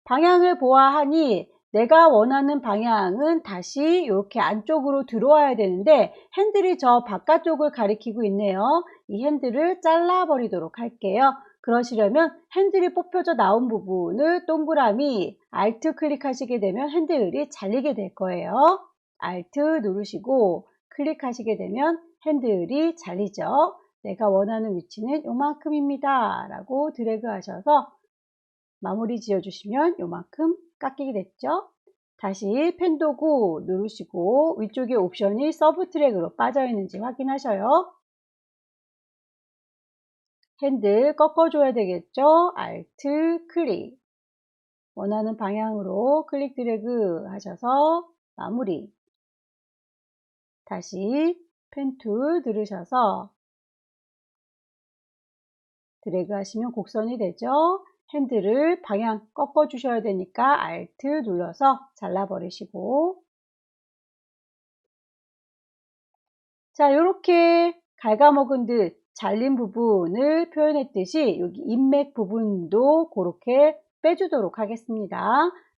방향을 보아하니 내가 원하는 방향은 다시 이렇게 안쪽으로 들어와야 되는데 핸들이 저 바깥쪽을 가리키고 있네요. 이 핸들을 잘라 버리도록 할게요. 그러시려면 핸들이 뽑혀져 나온 부분을 동그라미 Alt 클릭하시게 되면 핸들이 잘리게 될 거예요. Alt 누르시고 클릭하시게 되면 핸들이 잘리죠. 내가 원하는 위치는 요만큼입니다 라고 드래그 하셔서 마무리 지어주시면 요만큼 깎이게 됐죠. 다시 펜 도구 누르시고 위쪽에 옵션이 서브 트랙으로 빠져 있는지 확인하셔요. 핸들 꺾어줘야 되겠죠. Alt 클릭 원하는 방향으로 클릭 드래그 하셔서 마무리 다시 펜 툴 들으셔서 드래그 하시면 곡선이 되죠. 핸들을 방향 꺾어 주셔야 되니까 Alt 눌러서 잘라 버리시고 자, 이렇게 갉아먹은 듯 잘린 부분을 표현했듯이 여기 인맥 부분도 그렇게 빼주도록 하겠습니다.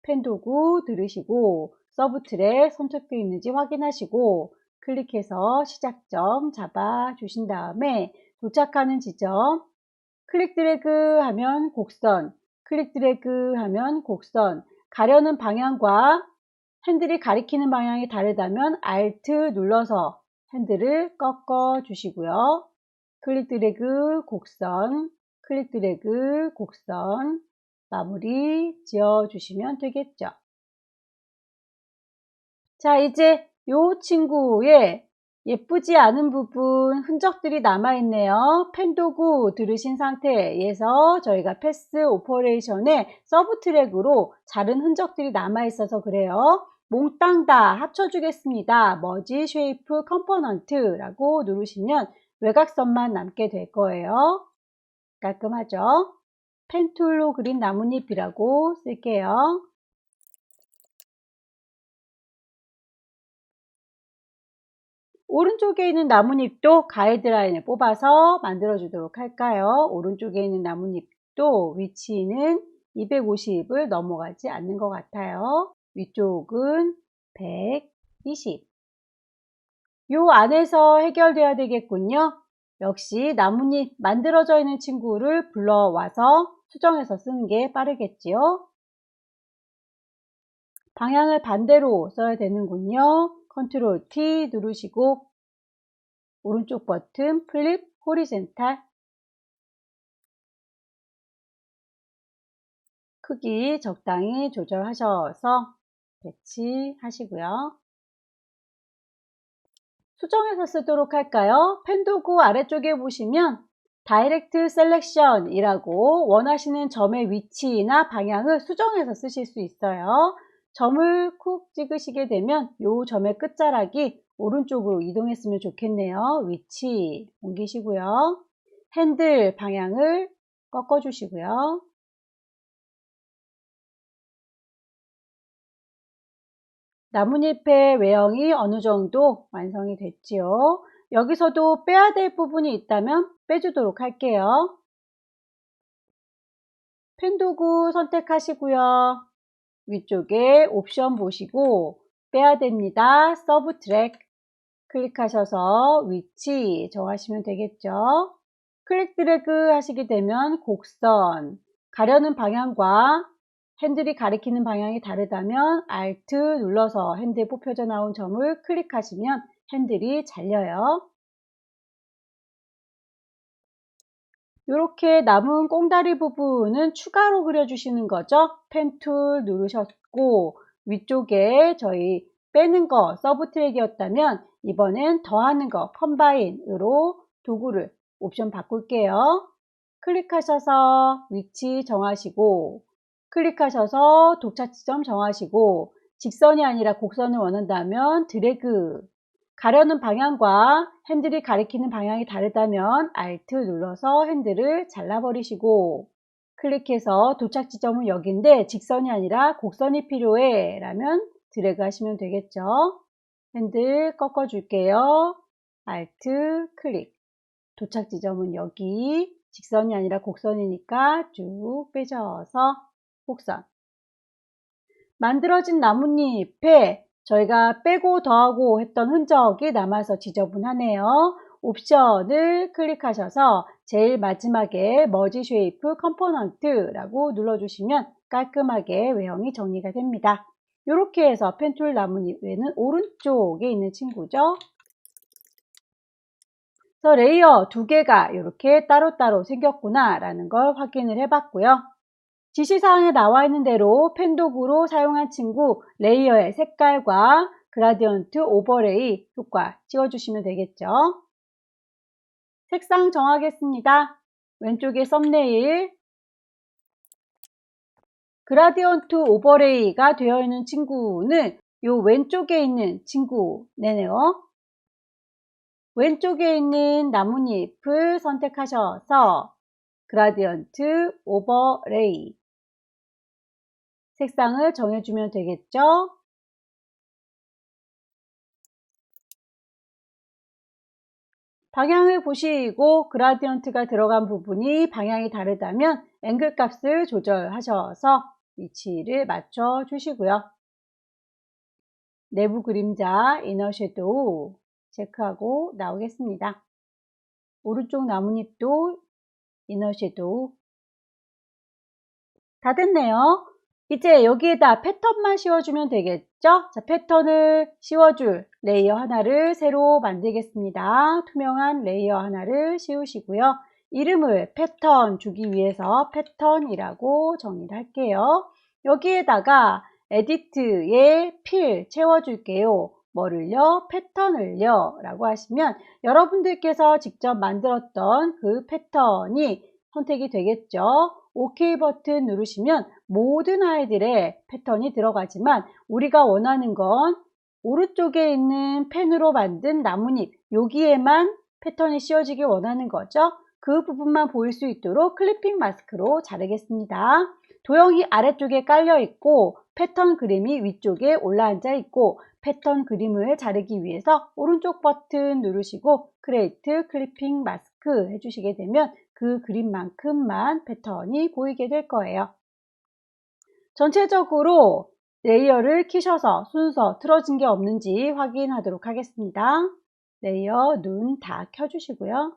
펜 도구 들으시고 서브 트랙 선택되어 있는지 확인하시고 클릭해서 시작점 잡아 주신 다음에 도착하는 지점 클릭 드래그 하면 곡선, 클릭 드래그 하면 곡선, 가려는 방향과 핸들이 가리키는 방향이 다르다면 Alt 눌러서 핸들을 꺾어 주시고요. 클릭 드래그 곡선, 클릭 드래그 곡선, 마무리 지어 주시면 되겠죠. 자, 이제 이 친구의 예쁘지 않은 부분 흔적들이 남아있네요. 펜도구 들으신 상태에서 저희가 패스 오퍼레이션의 서브 트랙으로 자른 흔적들이 남아있어서 그래요. 몽땅 다 합쳐주겠습니다. 머지 쉐이프 컴포넌트라고 누르시면 외곽선만 남게 될 거예요. 깔끔하죠? 펜툴로 그린 나뭇잎이라고 쓸게요. 오른쪽에 있는 나뭇잎도 가이드라인을 뽑아서 만들어 주도록 할까요? 오른쪽에 있는 나뭇잎도 위치는 250을 넘어가지 않는 것 같아요. 위쪽은 120. 요 안에서 해결돼야 되겠군요. 역시 나뭇잎 만들어져 있는 친구를 불러와서 수정해서 쓰는 게 빠르겠지요. 방향을 반대로 써야 되는군요. 컨트롤 T 누르시고 오른쪽 버튼 플립 호리젠탈 크기 적당히 조절하셔서 배치하시고요. 수정해서 쓰도록 할까요? 펜도구 아래쪽에 보시면 다이렉트 셀렉션 이라고 원하시는 점의 위치나 방향을 수정해서 쓰실 수 있어요. 점을 쿡 찍으시게 되면 이 점의 끝자락이 오른쪽으로 이동했으면 좋겠네요. 위치 옮기시고요. 핸들 방향을 꺾어 주시고요. 나뭇잎의 외형이 어느 정도 완성이 됐지요. 여기서도 빼야 될 부분이 있다면 빼주도록 할게요. 펜도구 선택하시고요. 위쪽에 옵션 보시고 빼야 됩니다. 서브 트랙 클릭하셔서 위치 정하시면 되겠죠. 클릭 드래그 하시게 되면 곡선, 가려는 방향과 핸들이 가리키는 방향이 다르다면 Alt 눌러서 핸들 뽑혀져 나온 점을 클릭하시면 핸들이 잘려요. 이렇게 남은 꽁다리 부분은 추가로 그려주시는 거죠. 펜 툴 누르셨고 위쪽에 저희 빼는 거 서브 트랙이었다면 이번엔 더하는 거 컴바인으로 도구를 옵션 바꿀게요. 클릭하셔서 위치 정하시고 클릭하셔서 도착 지점 정하시고 직선이 아니라 곡선을 원한다면 드래그 가려는 방향과 핸들이 가리키는 방향이 다르다면 Alt 눌러서 핸들을 잘라버리시고 클릭해서 도착 지점은 여기인데 직선이 아니라 곡선이 필요해 라면 드래그 하시면 되겠죠. 핸들 꺾어 줄게요. Alt 클릭 도착 지점은 여기 직선이 아니라 곡선이니까 쭉 빼셔서 곡선 만들어진 나뭇잎에 저희가 빼고 더하고 했던 흔적이 남아서 지저분하네요. 옵션을 클릭하셔서 제일 마지막에 머지 쉐이프 컴포넌트라고 눌러주시면 깔끔하게 외형이 정리가 됩니다. 이렇게 해서 펜툴 나뭇잎에는 오른쪽에 있는 친구죠. 그래서 레이어 두 개가 이렇게 따로따로 생겼구나 라는 걸 확인을 해봤고요. 지시사항에 나와 있는 대로 펜도구로 사용한 친구 레이어의 색깔과 그라디언트 오버레이 효과 찍어주시면 되겠죠. 색상 정하겠습니다. 왼쪽에 썸네일 그라디언트 오버레이가 되어 있는 친구는 이 왼쪽에 있는 친구네요. 왼쪽에 있는 나뭇잎을 선택하셔서 그라디언트 오버레이 색상을 정해주면 되겠죠. 방향을 보시고 그라디언트가 들어간 부분이 방향이 다르다면 앵글 값을 조절하셔서 위치를 맞춰 주시고요. 내부 그림자 이너 섀도우 체크하고 나오겠습니다. 오른쪽 나뭇잎도 이너 섀도우 다 됐네요. 이제 여기에다 패턴만 씌워주면 되겠죠? 자, 패턴을 씌워줄 레이어 하나를 새로 만들겠습니다. 투명한 레이어 하나를 씌우시고요. 이름을 패턴 주기 위해서 패턴이라고 정의를 할게요. 여기에다가 에디트에 필 채워줄게요. 뭐를요? 패턴을요 라고 하시면 여러분들께서 직접 만들었던 그 패턴이 선택이 되겠죠. OK 버튼 누르시면 모든 아이들의 패턴이 들어가지만 우리가 원하는 건 오른쪽에 있는 펜으로 만든 나뭇잎 여기에만 패턴이 씌워지길 원하는 거죠. 그 부분만 보일 수 있도록 클리핑 마스크로 자르겠습니다. 도형이 아래쪽에 깔려 있고 패턴 그림이 위쪽에 올라앉아 있고 패턴 그림을 자르기 위해서 오른쪽 버튼 누르시고 크리에이트 클리핑 마스크 해주시게 되면 그 그림만큼만 패턴이 보이게 될 거예요. 전체적으로 레이어를 키셔서 순서 틀어진 게 없는지 확인하도록 하겠습니다. 레이어 눈 다 켜주시고요.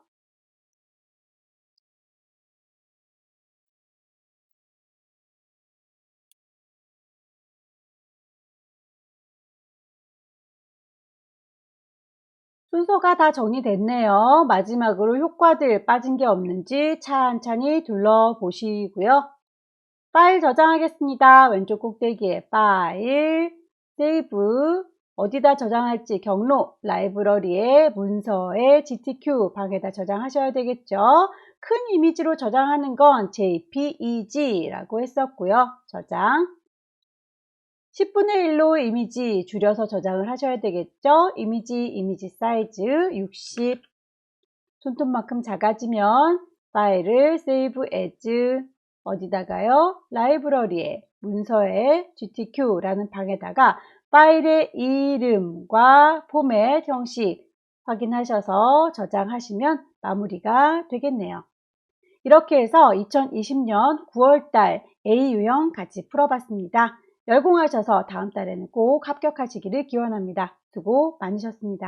순서가 다 정리됐네요. 마지막으로 효과들 빠진 게 없는지 찬찬히 둘러보시고요. 파일 저장하겠습니다. 왼쪽 꼭대기에 파일, 세이브, 어디다 저장할지 경로, 라이브러리에 문서에 GTQ 방에다 저장하셔야 되겠죠. 큰 이미지로 저장하는 건 JPEG라고 했었고요. 저장. 10분의 1로 이미지 줄여서 저장을 하셔야 되겠죠. 이미지 사이즈 60 손톱만큼 작아지면 파일을 세이브 에즈 어디다가요? 라이브러리에 문서에 GTQ라는 방에다가 파일의 이름과 포맷 형식 확인하셔서 저장하시면 마무리가 되겠네요. 이렇게 해서 2020년 9월달 A 유형 같이 풀어봤습니다. 열공하셔서 다음 달에는 꼭 합격하시기를 기원합니다. 수고 많으셨습니다.